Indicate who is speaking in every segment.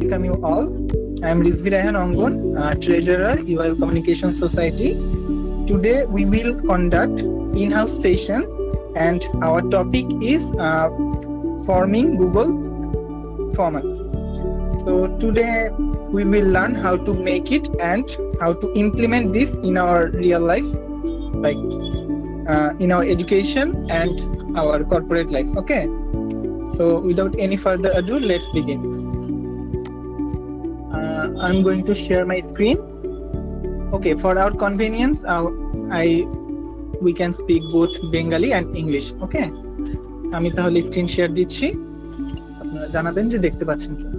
Speaker 1: welcome you all. I am Rizvi Raihan Ongon, Treasurer, UIL Communication Society. Today we will conduct in-house session and our topic is forming Google format. So today we will learn how to make it and how to implement this in our real life, like in our education and our corporate life. Okay. So without any further ado, let's begin. I'm going to share my screen. Okay, for our convenience, we can speak both Bengali and English. Okay, আমি তাহলে screen share দিচ্ছি, আপনারা জানাবেন যে দেখতে পাচ্ছেন কিনা।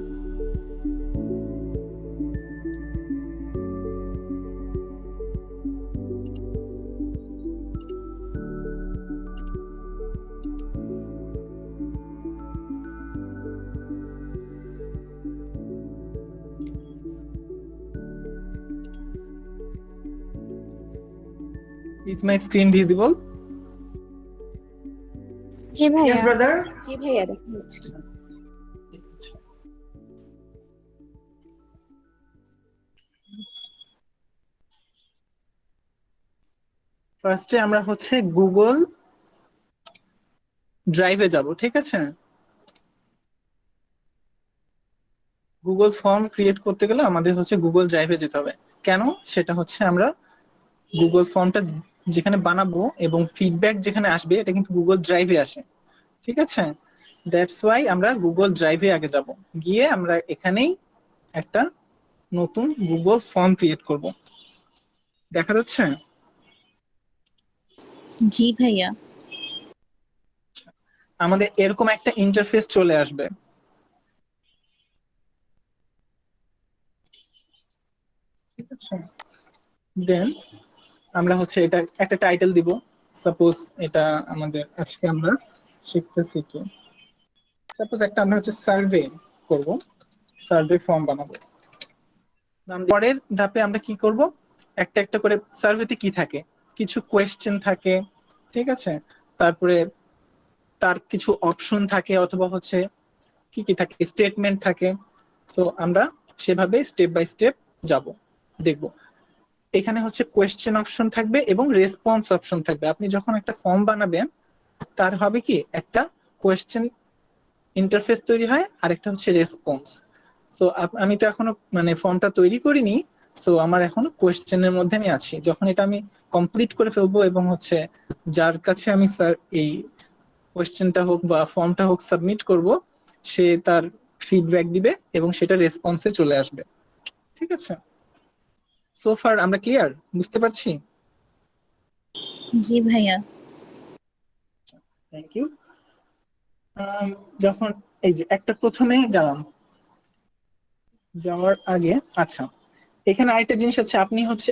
Speaker 1: Is my screen visible?
Speaker 2: Yes, brother.
Speaker 3: জি ভাইয়া দেখা যাচ্ছে।
Speaker 1: ফার্স্টে আমরা হচ্ছে গুগল ড্রাইভে যাব, ঠিক আছে? গুগল ফর্ম ক্রিয়েট করতে গেলে আমাদের হচ্ছে গুগল ড্রাইভে যেতে হবে। কেন? সেটা হচ্ছে আমরা গুগল ফর্মটা যেখানে বানাবো এবং ফিডব্যাক যেখানে আসবে এটা কিন্তু গুগল ড্রাইভে আসে, ঠিক আছে? দ্যাটস ওয়াই আমরা গুগল ড্রাইভে আগে যাব, গিয়ে আমরা এখানেই একটা নতুন গুগল ফর্ম ক্রিয়েট করব। দেখা যাচ্ছে?
Speaker 3: জি ভাইয়া।
Speaker 1: আমাদের এরকম একটা ইন্টারফেস চলে আসবে। ঠিক আছে, দেন আমরা হচ্ছে এটা একটা টাইটেল দিব। সাপোজ এটা আমাদের আজকে আমরা শিখতেছি কি, সাপোজ একটা আমরা হচ্ছে সার্ভে করব, সার্ভে ফর্ম বানাবো। পরের ধাপে আমরা কি করব, একটা একটা করে সার্ভেতে কি থাকে, কিছু কোয়েশ্চেন থাকে, ঠিক আছে? তারপরে তার কিছু অপশন থাকে অথবা হচ্ছে কি কি থাকে, স্টেটমেন্ট থাকে। সো আমরা সেভাবে স্টেপ বাই স্টেপ যাব, দেখব। এখানে হচ্ছে কোয়েশ্চেন অপশন থাকবে এবং রেসপন্স অপশন থাকবে। আপনি যখন একটা ফর্ম বানাবেন তার হবে কি, একটা কোয়েশ্চেন ইন্টারফেস তৈরি হয় আর একটা হচ্ছে রেসপন্স। সো আমি তো এখনো মানে ফর্মটা তৈরি করিনি, সো আমার এখনো কোয়েশ্চেনের মধ্যে আমি আছি। যখন এটা আমি কমপ্লিট করে ফেলবো এবং হচ্ছে যার কাছে আমি স্যার এই কোয়েশ্চেনটা হোক বা ফর্মটা হোক সাবমিট করব, সে তার ফিডব্যাক দিবে এবং সেটা রেসপন্সে চলে আসবে, ঠিক আছে? সো ফার আমরা ক্লিয়ার, বুঝতে পারছি?
Speaker 3: জি ভাইয়া।
Speaker 1: Thank you. যখন এই যে একটা প্রথমে গেলাম, যাওয়ার আগে আচ্ছা এখানে আরেকটা জিনিস আছে, আপনি হচ্ছে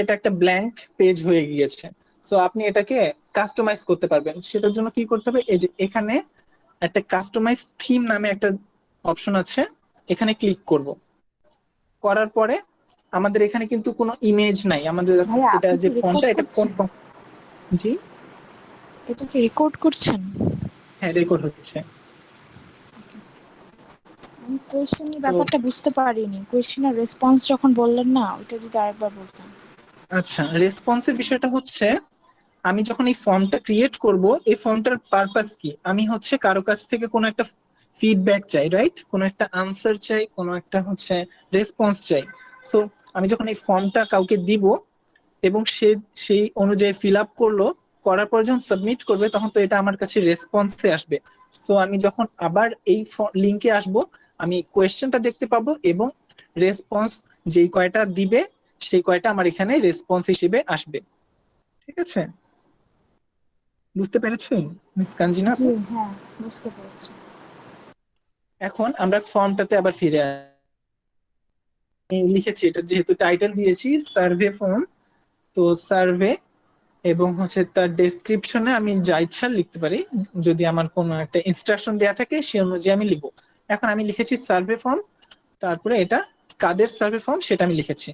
Speaker 1: এটা একটা ব্ল্যাঙ্ক পেজ হয়ে গিয়েছে। সো আপনি এটাকে কাস্টমাইজ করতে পারবেন। সেটার জন্য কি করতে হবে, এই যে এখানে একটা কাস্টমাইজ থিম নামে একটা অপশন আছে, এখানে ক্লিক করব। করার পরে আমাদের এখানে কিন্তু কোনো ইমেজ নাই, আমাদের
Speaker 2: ভাইয়া,
Speaker 1: এটা
Speaker 2: আপনি
Speaker 1: যে
Speaker 2: কি
Speaker 1: ফন্টটা
Speaker 2: রেকর্ড
Speaker 1: এটা কোন
Speaker 2: করছেন?
Speaker 1: জি
Speaker 2: এটা কি রেকর্ড করছেন?
Speaker 1: হ্যাঁ, রেকর্ড হচ্ছে।
Speaker 2: আমি কোয়েশ্চেনের
Speaker 1: তো
Speaker 2: ব্যাপারটা বুঝতে পারিনি। কোয়েশ্চেন আর রেসপন্স যখন বললেন না, ওটা যদি আরেকবার বলতেন।
Speaker 1: আচ্ছা, রেসপন্সের বিষয়টা হচ্ছে আমি যখন এই ফর্মটা ক্রিয়েট করব, এই ফর্মটার পারপাস কি, আমি হচ্ছে কারো কাছ থেকে কোনো একটা ফিডব্যাক চাই, রাইট? কোনো একটা আনসার চাই, কোনো একটা হচ্ছে রেসপন্স চাই। সো আমি যখন এই ফর্মটা কাউকে দিব এবং সে সেই অনুযায়ী ফিল আপ করলো, করার পর যখন সাবমিট করবে তখন তো এটা আমার কাছে রেসপন্সে আসবে। সো আমি যখন আবার এই লিংকে আসব, আমি কোয়েশ্চেনটা দেখতে পাবো এবং রেসপন্স যেই কয়টা দিবে সেই কয়টা আমার এখানে রেসপন্স হিসেবে আসবে, ঠিক আছে? বুঝতে পেরেছেন মিস কাঞ্জিনা?
Speaker 2: জি হ্যাঁ, বুঝতে পেরেছি।
Speaker 1: এখন আমরা ফর্মটাতে আবার ফিরে লিখেছি, এটা যেহেতু টাইটেল দিয়েছি সার্ভে ফর্ম, তো সার্ভে এবং হচ্ছে তার ডেসক্রিপশনে আমি যা ইচ্ছা লিখতে পারি, যদি আমার কোনো একটা ইনস্ট্রাকশন দেয়া থাকে সে অনুযায়ী আমি লিখবো। এখন আমি লিখেছি সার্ভে ফর্ম, তারপরে এটা কাদের সার্ভে ফর্ম সেটা আমি লিখেছি।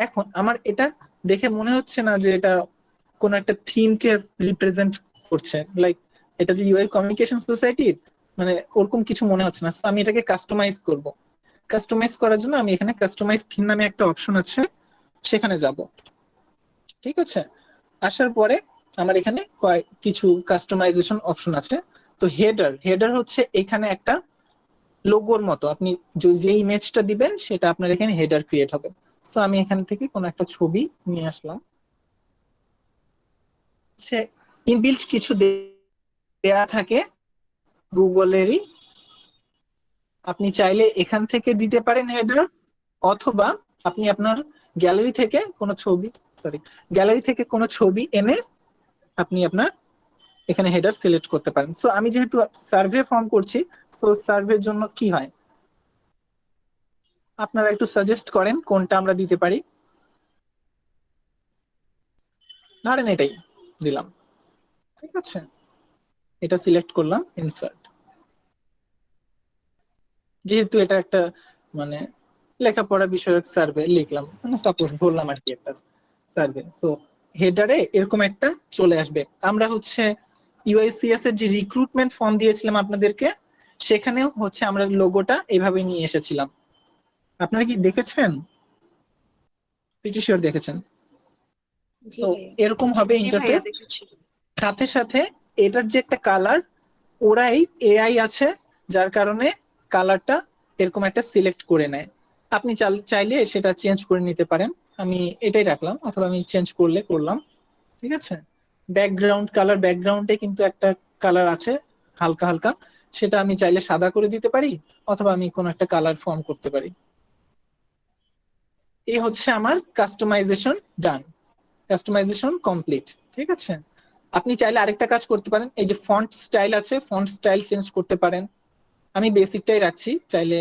Speaker 1: এখন আমার এটা দেখে মনে হচ্ছে না যে এটা কোন একটা থিমকে রিপ্রেজেন্ট করছে, লাইক এটা যে ইউআই কমিউনিকেশন সোসাইটির, মানে ওরকম কিছু মনে হচ্ছে না। আমি এটাকে কাস্টমাইজ করব। কাস্টমাইজ করার জন্য আমি এখানে কাস্টমাইজ থিম নামে একটা অপশন আছে, সেখানে যাব। ঠিক আছে, আসার পরে আমার এখানে কিছু কাস্টমাইজেশন অপশন আছে। তো হেডার হেডার হচ্ছে এখানে একটা লোগোর মতো, আপনি যে ইমেজটা দিবেন সেটা আপনার এখানে হেডার ক্রিয়েট হবে। সো আমি এখান থেকে কোনো একটা ছবি নিয়ে আসলাম। সে ইনবিল্ট কিছু দেয়া থাকে গুগলেরই, আপনি চাইলে এখান থেকে দিতে পারেন হেডার, অথবা আপনি আপনার গ্যালারি থেকে কোনো ছবি গ্যালারি থেকে কোনো ছবি এনে আপনি আপনার এখানে হেডার সিলেক্ট করতে পারেন। সো আমি যেহেতু সার্ভে ফর্ম করছি, সো সার্ভের জন্য কি হয় আপনারা একটু সাজেস্ট করেন কোনটা আমরা দিতে পারি। ধরেন এটাই দিলাম। ঠিক আছে, এটা সিলেক্ট করলাম, ইনসার্ট। যেহেতু এটা একটা মানে লেখাপড়া বিষয়ক সার্ভে লিখলাম, মানে সাপোজ বললাম আর কি একটা সার্ভে। সো হেডারে এরকম একটা চলে আসবে। আমরা হচ্ছে ইউআইসিএস এর যে রিক্রুটমেন্ট ফর্ম দিয়েছিলাম আপনাদেরকে, সেখানেও হচ্ছে আমরা লোগোটা এইভাবে নিয়ে এসেছিলাম। আপনারা কি দেখেছেন? প্রিটি শিওর দেখেছেন।
Speaker 3: জি
Speaker 1: তো
Speaker 3: ভাইয়া।
Speaker 1: এরকম হবে
Speaker 3: জি ভাইয়া
Speaker 1: ইন্টারফেস।
Speaker 3: দেখেছি।
Speaker 1: সাথে সাথে এটার যে একটা কালার, ওরাই এআই আছে, যার কারণে কালারটা এরকম একটা সিলেক্ট করে নেয়। আপনি চাইলে সেটা চেঞ্জ করে নিতে পারেন। আমি এটাই রাখলাম, অথবা আমি চেঞ্জ করলে করলাম। ঠিক আছে, ব্যাকগ্রাউন্ড কালার, ব্যাকগ্রাউন্ডে কিন্তু একটা কালার আছে হালকা হালকা, সেটা আমি চাইলে সাদা করে দিতে পারি, অথবা আমি কোনো একটা কালার ফর্ম করতে পারি। এই হচ্ছে আমার কাস্টমাইজেশন ডান, কাস্টমাইজেশন কমপ্লিট। ঠিক আছে, আপনি চাইলে আরেকটা কাজ করতে পারেন, এই যে ফন্ট স্টাইল আছে, ফন্ট স্টাইল চেঞ্জ করতে পারেন। আমি বেসিকটাই রাখছি, চাইলে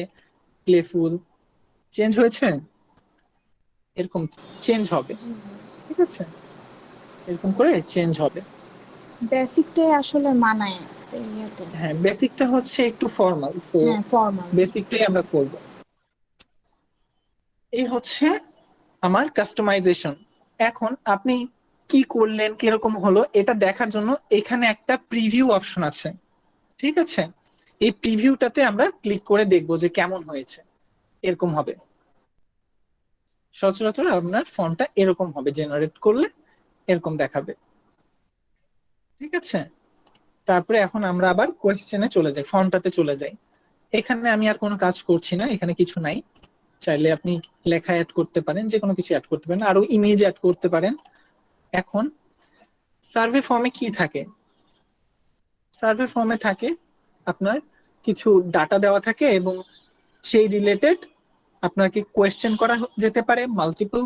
Speaker 1: প্লেফুল চেঞ্জ হয়েছে, এরকম চেঞ্জ হবে।
Speaker 2: জি ভাইয়া।
Speaker 1: ঠিক আছে, এরকম করে চেঞ্জ হবে।
Speaker 2: বেসিকটাই আসলে মানায় ইয়াতে।
Speaker 1: হ্যাঁ, বেসিকটা হচ্ছে একটু ফর্মাল, সো
Speaker 2: হ্যাঁ, ফর্মাল।
Speaker 1: বেসিকটাই আমরা করব। এই হচ্ছে আমার কাস্টমাইজেশন। এখন আপনি কি করলেন, কিরকম হলো, এটা দেখার জন্য এখানে একটা প্রিভিউ অপশন আছে। ঠিক আছে, এই প্রিভিউটাতে আমরা ক্লিক করে দেখবো যে কেমন হয়েছে। এরকম হবে, সচরাচর আপনার ফন্টটা এরকম হবে, জেনারেট করলে এরকম দেখাবে। ঠিক আছে, তারপরে এখন আমরা আবার কোয়েশ্চেনে চলে যাই, ফর্মটাতে চলে যাই। এখানে আমি আর কোনো কাজ করছি না, এখানে কিছু নাই। চাইলে আপনি লেখা অ্যাড করতে পারেন, যে কোনো কিছু অ্যাড করতে পারেন, আরো ইমেজ অ্যাড করতে পারেন। এখন সার্ভে ফর্মে কি থাকে? সার্ভে ফর্মে থাকে আপনার কিছু ডাটা দেওয়া থাকে, এবং সেই রিলেটেড আপনাকে কোয়েশ্চেন করা যেতে পারে, multiple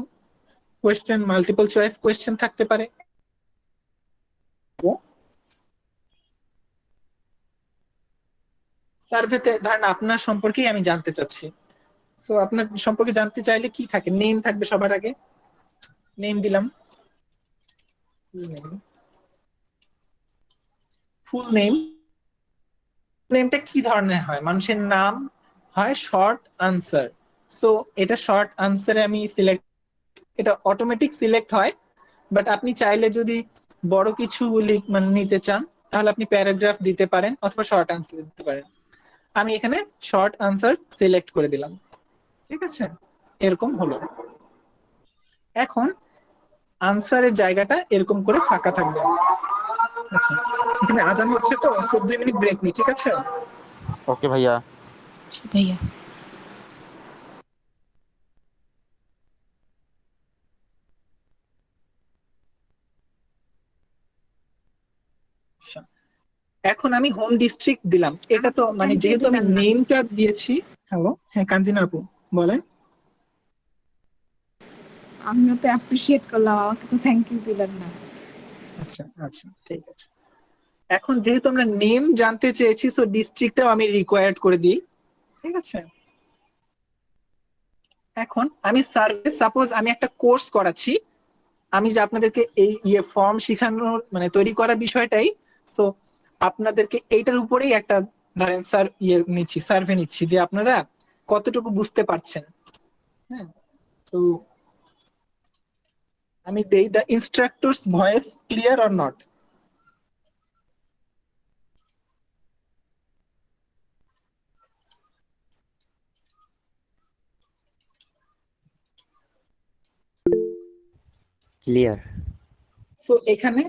Speaker 1: question, multiple choice question থাকতে পারে। সার্ভেতে ধরেন আপনার সম্পর্কেই আমি জানতে চাচ্ছি, সো আপনার সম্পর্কে জানতে চাইলে কি থাকে, নেম থাকবে সবার আগে, নেম দিলাম, ফুল নেম। নেমটা কি ধরনের হয়, মানুষের নাম হয়, শর্ট আনসার। সো এটা শর্ট আনসারে আমি সিলেক্ট, এটা অটোমেটিক সিলেক্ট হয়। বাট আপনি চাইলে যদি বড় কিছু মানে নিতে চান, তাহলে আপনি প্যারাগ্রাফ দিতে পারেন, অথবা শর্ট আনসার দিতে পারেন। আমি এখানে শর্ট আনসার সিলেক্ট করে দিলাম। ঠিক আছে, এরকম হলো। এখন আনসারের জায়গাটা এরকম করে ফাঁকা থাকবে। আচ্ছা, এখানে আজান হচ্ছে, তো 14 মিনিট ব্রেক নি, ঠিক আছে?
Speaker 4: ওকে ভাইয়া।
Speaker 2: জি ভাইয়া।
Speaker 1: আচ্ছা, এখন আমি হোম ডিস্ট্রিক্ট দিলাম, এটা
Speaker 2: আমাকে
Speaker 1: তো
Speaker 2: তো
Speaker 1: মানে
Speaker 2: থ্যাংক ইউ
Speaker 1: যেহেতু আমি
Speaker 2: দিলেন না।
Speaker 1: নেমটা দিয়েছি। হ্যালো, হ্যাঁ কান্তিনা আপু বলেন।
Speaker 2: আমিও তো অ্যাপ্রিসিয়েট করলাম, আমাকে তো থ্যাংক ইউ দিলেন না।
Speaker 1: আচ্ছা আচ্ছা, ঠিক আছে। এখন যেহেতু আমরা নেম জানতে চেয়েছি, সো ডিস্ট্রিক্টটাও আমি রিকোয়ার্ড করে দিই। ঠিক আছে, এখন আমি সার্ভে, সাপোজ আমি একটা কোর্স করাচ্ছি, আমি যে আপনাদেরকে এই ফর্ম শিখানোর মানে তৈরি করার বিষয়টাই, তো আপনাদেরকে এইটার উপরেই একটা ধরেন স্যার নিচ্ছি, সার্ভে নিচ্ছি, যে আপনারা কতটুকু বুঝতে পারছেন। হ্যাঁ, তো আমি দেই, the instructors voice clear or not.
Speaker 4: Clear.
Speaker 1: তো এখানে,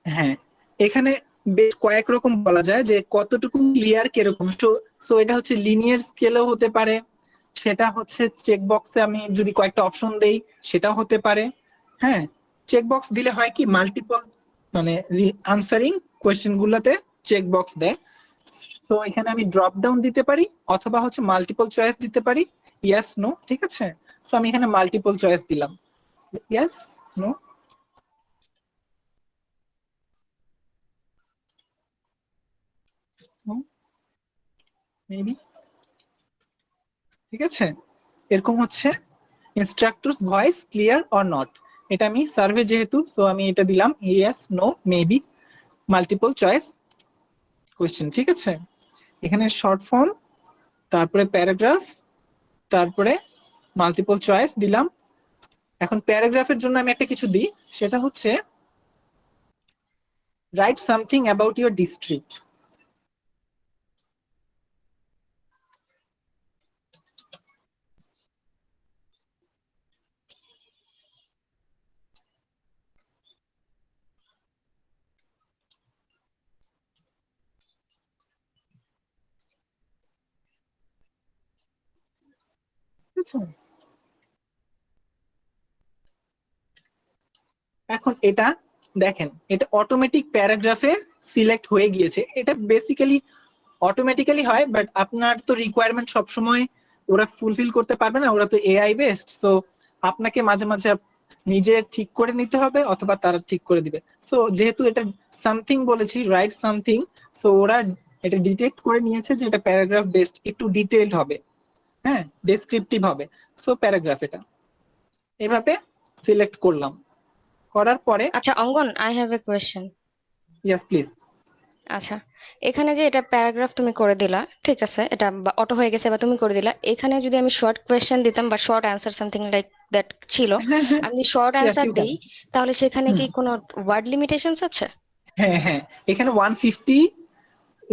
Speaker 1: হ্যাঁ, এখানে বেশ কয়েক রকম বলা যায় যে কতটুকু ক্লিয়ার কিরকম। সো এটা হচ্ছে লিনিয়ার স্কেলও হতে পারে, সেটা হচ্ছে চেক বক্সে আমি যদি কয়েকটা অপশন দেই সেটাও হতে পারে। হ্যাঁ, চেক বক্স দিলে হয় কি মাল্টিপল মানে আনসারিং কোয়েশ্চেন গুলাতে চেক বক্স দেয়। তো এখানে আমি ড্রপ ডাউন দিতে পারি অথবা হচ্ছে মাল্টিপল চয়েস দিতে পারি, ইয়েস নো, ঠিক আছে। সো আমি এখানে মাল্টিপল চয়েস দিলাম, ইয়েস নো, মেবি, ঠিক আছে। এরকম হচ্ছে instructors voice clear or not, এটা আমি সার্ভে যেহেতু, তো আমি এটা দিলাম yes know maybe multiple choice question, ঠিক আছে। এখানে শর্ট ফর্ম, তারপরে প্যারাগ্রাফ, তারপরে মাল্টিপল চয়েস দিলাম। এখন প্যারাগ্রাফের জন্য আমি একটা কিছু দিই, সেটা হচ্ছে right something about your district. এখন এটা দেখেন, এটা অটোমেটিক প্যারাগ্রাফে সিলেক্ট হয়ে গিয়েছে। এটা বেসিক্যালি অটোমেটিক্যালি হয়, বাট আপনার তো রিকোয়ারমেন্ট সবসময় ওরা ফুলফিল করতে পারবে না, ওরা তো এআই বেসড। সো আপনাকে মাঝে মাঝে নিজে ঠিক করে নিতে হবে অথবা তারা ঠিক করে দিবে। সো যেহেতু এটা সামথিং বলেছি, রাইট সামথিং, সো ওরা এটা ডিটেক্ট করে নিয়েছে যে এটা প্যারাগ্রাফ বেসড, একটু ডিটেইলড হবে, হ্যাঁ, ডেসক্রিপটিভ হবে। সো প্যারাগ্রাফ এটা এভাবে সিলেক্ট করলাম, করার পরে
Speaker 5: আচ্ছা Angon, I have a question.
Speaker 1: Yes please.
Speaker 5: আচ্ছা, এখানে যে এটা প্যারাগ্রাফ তুমি করে দিলা, ঠিক আছে, এটা অটো হয়ে গেছে বা তুমি করে দিলা, এখানে যদি আমি শর্ট কোয়েশ্চেন দিতাম বা short answer something like that ছিল,
Speaker 1: হ্যাঁ হ্যাঁ,
Speaker 5: আমি short
Speaker 1: yes
Speaker 5: answer
Speaker 1: you can.
Speaker 5: দেই, তাহলে সেখানে কি কোনো ওয়ার্ড লিমিটেশনস আছে?
Speaker 1: হ্যাঁ হ্যাঁ, এখানে 150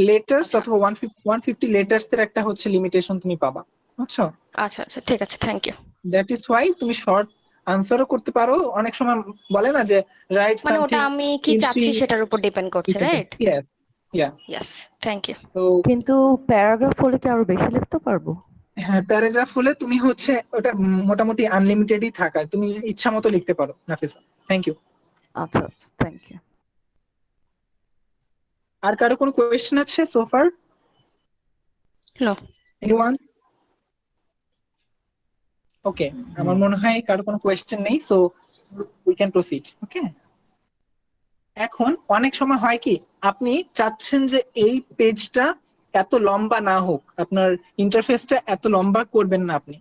Speaker 1: লেটার্স
Speaker 5: আচ্ছা
Speaker 1: অথবা 150 লেটার্স এর একটা হচ্ছে লিমিটেশন তুমি পাবা, বুঝছো।
Speaker 5: আচ্ছা আচ্ছা, ঠিক আছে, thank you.
Speaker 1: That is why তুমি শর্ট আনসারও করতে পারো। অনেক সময় বলে না যে রাইট
Speaker 5: মানে ওটা
Speaker 1: সামথিং
Speaker 5: আমি কি
Speaker 1: ইন থ্রি,
Speaker 5: চাচ্ছি সেটার উপর ডিপেন্ড করছে, right?
Speaker 1: Yes, yeah.
Speaker 5: Yes, thank you.
Speaker 1: তো
Speaker 6: কিন্তু প্যারাগ্রাফ হলে কি আরো বেশি লিখতে পারবো?
Speaker 1: হ্যাঁ, প্যারাগ্রাফ হলে তুমি হচ্ছে ওটা মোটামুটি আনলিমিটেডই থাকায় তুমি ইচ্ছা মতো লিখতে পারো। Nafisa, thank you.
Speaker 6: আচ্ছা আচ্ছা, থ্যাংক ইউ।
Speaker 1: আর কারো কোনো কোয়েশ্চেন আছে সোফার?
Speaker 5: নো।
Speaker 1: এনিওয়ান? ওকে, আমার মনে হয় কারো কোনো কোয়েশ্চেন নেই, সো উই ক্যান প্রসিড। ওকে, এখন অনেক সময় হয় কি আপনি চাচ্ছেন যে এই পেজটা এত লম্বা না হোক, আপনার ইন্টারফেসটা এত লম্বা করবেন না আপনি,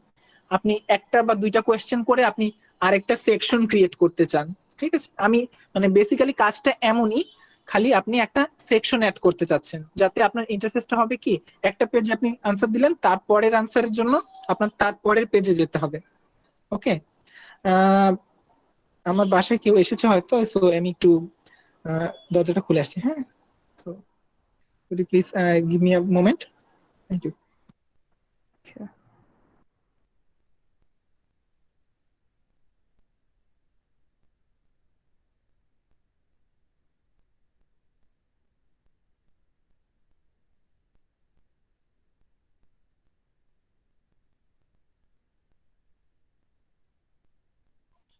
Speaker 1: আপনি একটা বা দুইটা কোয়েশ্চেন করে আপনি আরেকটা সেকশন ক্রিয়েট করতে চান, ঠিক আছে। আমি মানে বেসিক্যালি কাজটা এমনই, খালি আপনি একটা সেকশন অ্যাড করতে চাচ্ছেন যাতে আপনার ইন্টারফেসটা হবে কি একটা পেজে আপনি আনসার দিলেন, তারপরের আনসারের জন্য আপনার তারপরের পেজে যেতে হবে। ওকে, আমার বাসায় কেউ এসেছে হয়তো, সো আমি একটু দরজাটা খুলে আসছি। হ্যাঁ, so could you please give me a moment? Thank you.
Speaker 6: Sure.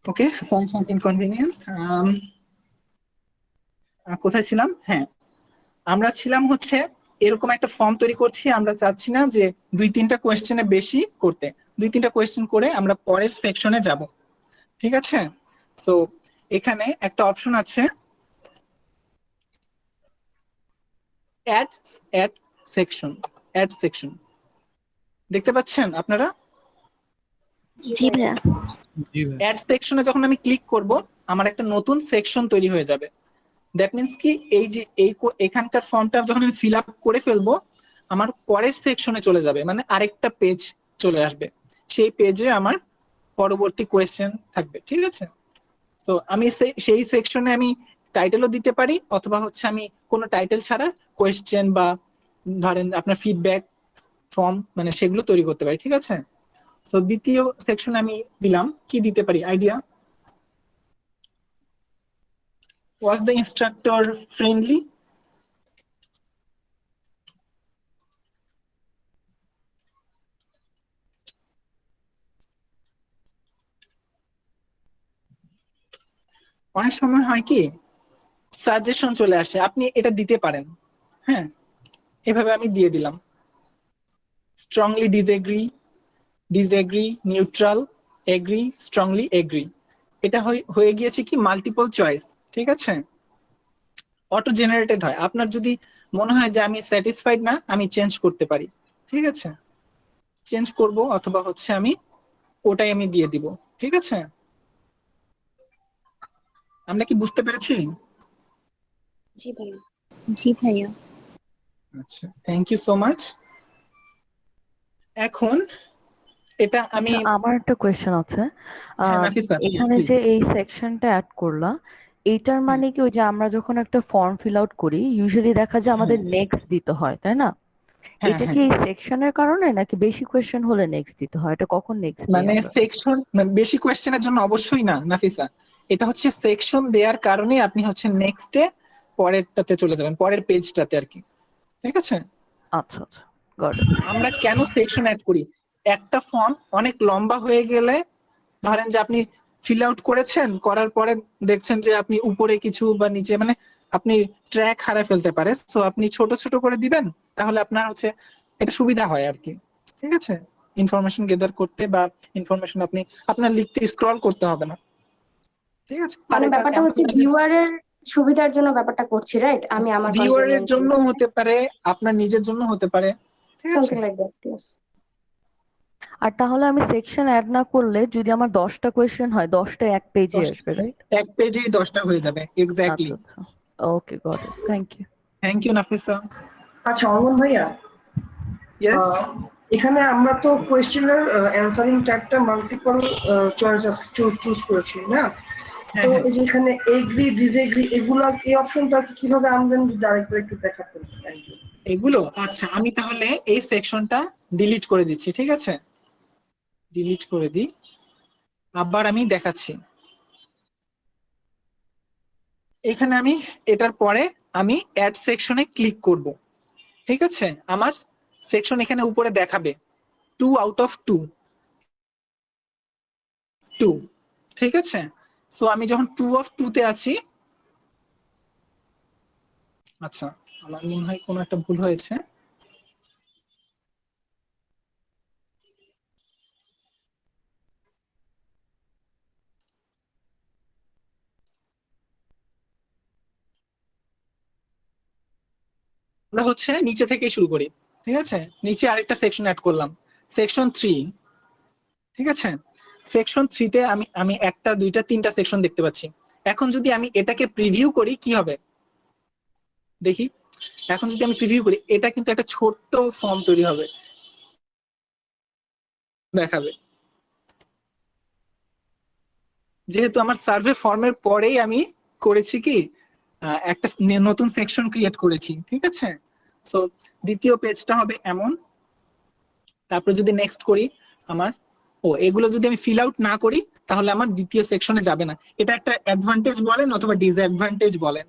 Speaker 1: Okay, sorry for the inconvenience. কোথায় ছিলাম? হ্যাঁ, আমরা ছিলাম হচ্ছে এরকম একটা ফর্ম তৈরি করছি, আমরা চাচ্ছি না যে 2-3টা কোয়েশ্চেনে বেশি করতে, 2-3টা কোয়েশ্চেন করে আমরা পরের সেকশনে যাব, ঠিক আছে। সো এখানে একটা অপশন আছে add add section, add section দেখতে পাচ্ছেন আপনারা?
Speaker 3: জি ভাইয়া।
Speaker 1: অ্যাড সেকশনে যখন আমি ক্লিক করব আমার একটা নতুন সেকশন তৈরি হয়ে যাবে। দ্যাট মিন্স কি এই যে এখানকার ফর্মটা যখন আমি ফিল আপ করে ফেলবো আমার পরের সেকশনে চলে যাবে, মানে আরেকটা পেজ চলে আসবে, সেই পেজে আমার পরবর্তী কোয়েশ্চেন থাকবে, ঠিক আছে। তো আমি সেই সেকশনে আমি টাইটেলও দিতে পারি অথবা হচ্ছে আমি কোনো টাইটেল ছাড়া কোয়েশ্চেন বা ধরেন আপনার ফিডব্যাক ফর্ম মানে সেগুলো তৈরি করতে পারি, ঠিক আছে। তো দ্বিতীয় সেকশনে আমি দিলাম কি দিতে পারি, idea? Was the instructor friendly? অনেক সময় হয় কি সাজেশন চলে আসে, আপনি এটা দিতে পারেন। হ্যাঁ, এভাবে আমি দিয়ে দিলাম strongly disagree, neutral, agree, strongly agree. এটা হয়ে গিয়েছে কি মাল্টিপল চয়েস। ঠিক আছে, অটো জেনারেটেড হয়। আপনার যদি মনে হয় যে আমি স্যাটিসফাইড না, আমি চেঞ্জ করতে পারি। ঠিক আছে, চেঞ্জ করব অথবা হচ্ছে আমি ওটাই আমি দিয়ে দিব। ঠিক আছে, আমরা কি বুঝতে পেরেছি?
Speaker 3: জি ভাইয়া।
Speaker 2: জি ভাইয়া।
Speaker 1: আচ্ছা, থ্যাংক ইউ সো মাচ। এখন এটা আমি
Speaker 6: আচ্ছা, আমার একটা কোয়েশ্চেন আছে।
Speaker 1: হ্যাঁ,
Speaker 6: আহ,
Speaker 1: নাফিসা
Speaker 6: এখানে
Speaker 1: প্লিজ।
Speaker 6: যে এই সেকশনটা অ্যাড করলা, এইটার মানে কি ওই যে আমরা যখন একটা ফর্ম ফিল আউট করি ইউজুয়ালি দেখা যায়
Speaker 1: হ্যাঁ
Speaker 6: আমাদের নেক্সট দিতে হয়, তাই না?
Speaker 1: হ্যাঁ
Speaker 6: এটা কি
Speaker 1: হ্যাঁ,
Speaker 6: এই সেকশনের কারণে নাকি বেশি কোয়েশ্চেন হলে নেক্সট দিতে হয়? এটা কখন নেক্সট দিই
Speaker 1: মানে
Speaker 6: আমরা?
Speaker 1: সেকশন বেশি কোয়েশ্চেনের জন্য অবশ্যই না নাফিসা, এটা হচ্ছে সেকশন দেওয়ার কারণে আপনি হচ্ছে নেক্সটে পরেরটাতে চলে যাবেন, পরের পেজটাতে আর কি। ঠিক আছে,
Speaker 6: আচ্ছা আচ্ছা, গট ইট।
Speaker 1: আমরা কেন সেকশন অ্যাড করি? একটা ফর্ম অনেক লম্বা হয়ে গেলে, ধরেন যে আপনি ফিল আউট করেছেন, করার পরে দেখছেন যে আপনি উপরে কিছু বা নিচে মানে আপনি ট্র্যাক হারায় ফেলতে পারে, সো আপনি ছোট ছোট করে দিবেন, তাহলে আপনার হচ্ছে এটা সুবিধা হয় আর কি। ঠিক আছে, ইনফরমেশন গেদার করতে বা ইনফরমেশন আপনি আপনার লিখতে স্ক্রল করতে হবে না। ঠিক আছে, আর
Speaker 3: মানে
Speaker 1: এটা
Speaker 3: ব্যাপারটা
Speaker 1: এমন
Speaker 3: হচ্ছে
Speaker 1: না যে
Speaker 3: ভিউয়ারের সুবিধার জন্য ব্যাপারটা করছি, রাইট? আমি আমার
Speaker 1: ভিউয়ারের জন্য
Speaker 3: কনভেনিয়েন্ট
Speaker 1: হতে পারে, আপনার নিজের জন্য হতে পারে। ঠিক আছে,
Speaker 3: সামথিং লাইক দ্যাট, ইয়েস।
Speaker 6: আর তাহলে আমি সেকশন অ্যাড না করলে যদি আমার 10টা কোয়েশ্চেন হয় 10টা এক পেজে
Speaker 1: 10
Speaker 6: আসবে, রাইট?
Speaker 1: এক পেজেই 10টা হয়ে যাবে এক্স্যাক্টলি।
Speaker 6: আচ্ছা আচ্ছা, okay, got it, thank you.
Speaker 1: Thank you Nafisa.
Speaker 4: আচ্ছা অমন ভাইয়া,
Speaker 1: ইয়েস,
Speaker 4: আহ, এখানে আমরা তো কোয়েশ্চেনের অ্যান্সারিং ট্যাগটা মাল্টিপল চয়েস চুজ করেছি না? তো
Speaker 1: হ্যাঁ হ্যাঁ,
Speaker 4: এই যে এখানে এগ্রি ডিসএগ্রি এগুলা এই অপশনটা কিভাবে আনবেন যদি আরেকবার একটু দেখাতেন? Thank you.
Speaker 1: এগুলো আচ্ছা, আমি তাহলে এই সেকশনটা ডিলিট করে দিচ্ছি। ঠিক আছে, ডিলিট করে দিই, আবার আমি দেখাচ্ছি। এখানে আমি এটার পরে আমি অ্যাড সেকশনে ক্লিক করব। ঠিক আছে, আমার সেকশন এখানে উপরে দেখাবে 2 আউট অফ 2। ঠিক আছে, সো আমি যখন 2 অফ 2 তে আছি, আচ্ছা আমার মনে হয় কোনো একটা ভুল হয়েছে। আমরা হচ্ছে নিচে থেকেই শুরু করি। ঠিক আছে, নিচে আরেকটা সেকশন অ্যাড করলাম, সেকশন 3। ঠিক আছে, সেকশন 3 তে আমি আমি একটা দুইটা তিনটা সেকশন দেখতে পাচ্ছি। এখন যদি আমি এটাকে প্রিভিউ করি কি হবে দেখি। এখন যদি আমি প্রিভিউ করি, এটা কিন্তু একটা ছোট্ট ফর্ম তৈরি হবে, দেখাবে। যেহেতু আমার সার্ভে ফর্মের পরেই আমি করেছি কি একটা নতুন সেকশন ক্রিয়েট করেছি। ঠিক আছে, সো দ্বিতীয় পেজটা হবে এমন। তারপর যদি নেক্সট করি, আমার এগুলো যদি আমি ফিল আউট না করি তাহলে আমার দ্বিতীয় সেকশনে যাবে না। এটা একটা অ্যাডভান্টেজ বলেন অথবা ডিসঅ্যাডভান্টেজ বলেন।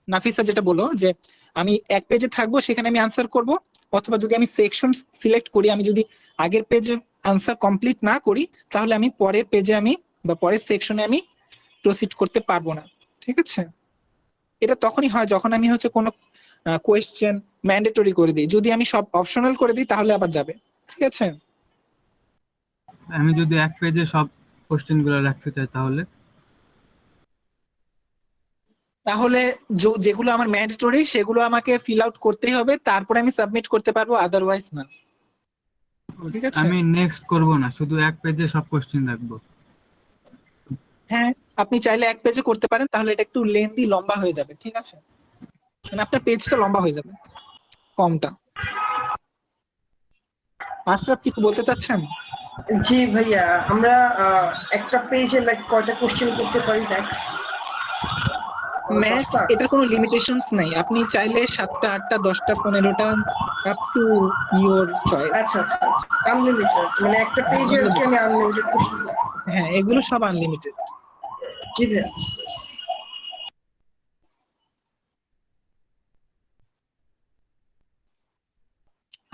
Speaker 1: নাফিসা যেটা বলো যে আমি এক পেজে থাকবো, সেখানে আমি আনসার করব, অথবা যদি আমি সেকশন সিলেক্ট করি, আমি যদি আগের পেজে আনসার কমপ্লিট না করি তাহলে আমি পরের পেজে আমি বা পরের সেকশনে আমি প্রসিড করতে পারবো না। ঠিক আছে, এটা তখনই হয় যখন আমি হচ্ছে কোনো কোয়েশ্চেন ম্যান্ডেটরি করে দিই। যদি আমি সব অপশনাল করে দিই তাহলে আবার যাবে। ঠিক আছে,
Speaker 7: আমি যদি এক পেজে সব কোশ্চেন গুলো রাখতে চাই তাহলে?
Speaker 1: তাহলে যেগুলো আমার ম্যান্ডেটরি সেগুলো আমাকে ফিল আউট করতেই হবে, তারপরে আমি সাবমিট করতে পারবো, আদারওয়াইজ না। ঠিক আছে,
Speaker 7: আমি নেক্সট করব না, শুধু এক পেজে সব কোশ্চেন রাখবো।
Speaker 1: হ্যাঁ আপনি চাইলে এক পেজে করতে পারেন, তাহলে এটা একটু লেন্দি লম্বা হয়ে যাবে। ঠিক আছে, মানে আপনার পেজটা লম্বা হয়ে যাবে, কমটা। আশরাফ কিছু বলতে চাচ্ছেন?
Speaker 4: জি ভাইয়া, আমরা একটা পেজে লাইক কয়টা কোশ্চেন করতে পারি ম্যাক্স?
Speaker 1: ম্যাক্স এটার কোনো লিমিটেশনস নাই, আপনি চাইলে 7টা 8টা 10টা 15টা, আপ টু ইওর চয়েস।
Speaker 4: আচ্ছা আচ্ছা, আনলিমিটেড মানে একটা পেজে আর কি আমি আনলিমিটেড কোশ্চেন।
Speaker 1: হ্যাঁ, এগুলো সব আনলিমিটেড।
Speaker 4: জি ভাইয়া।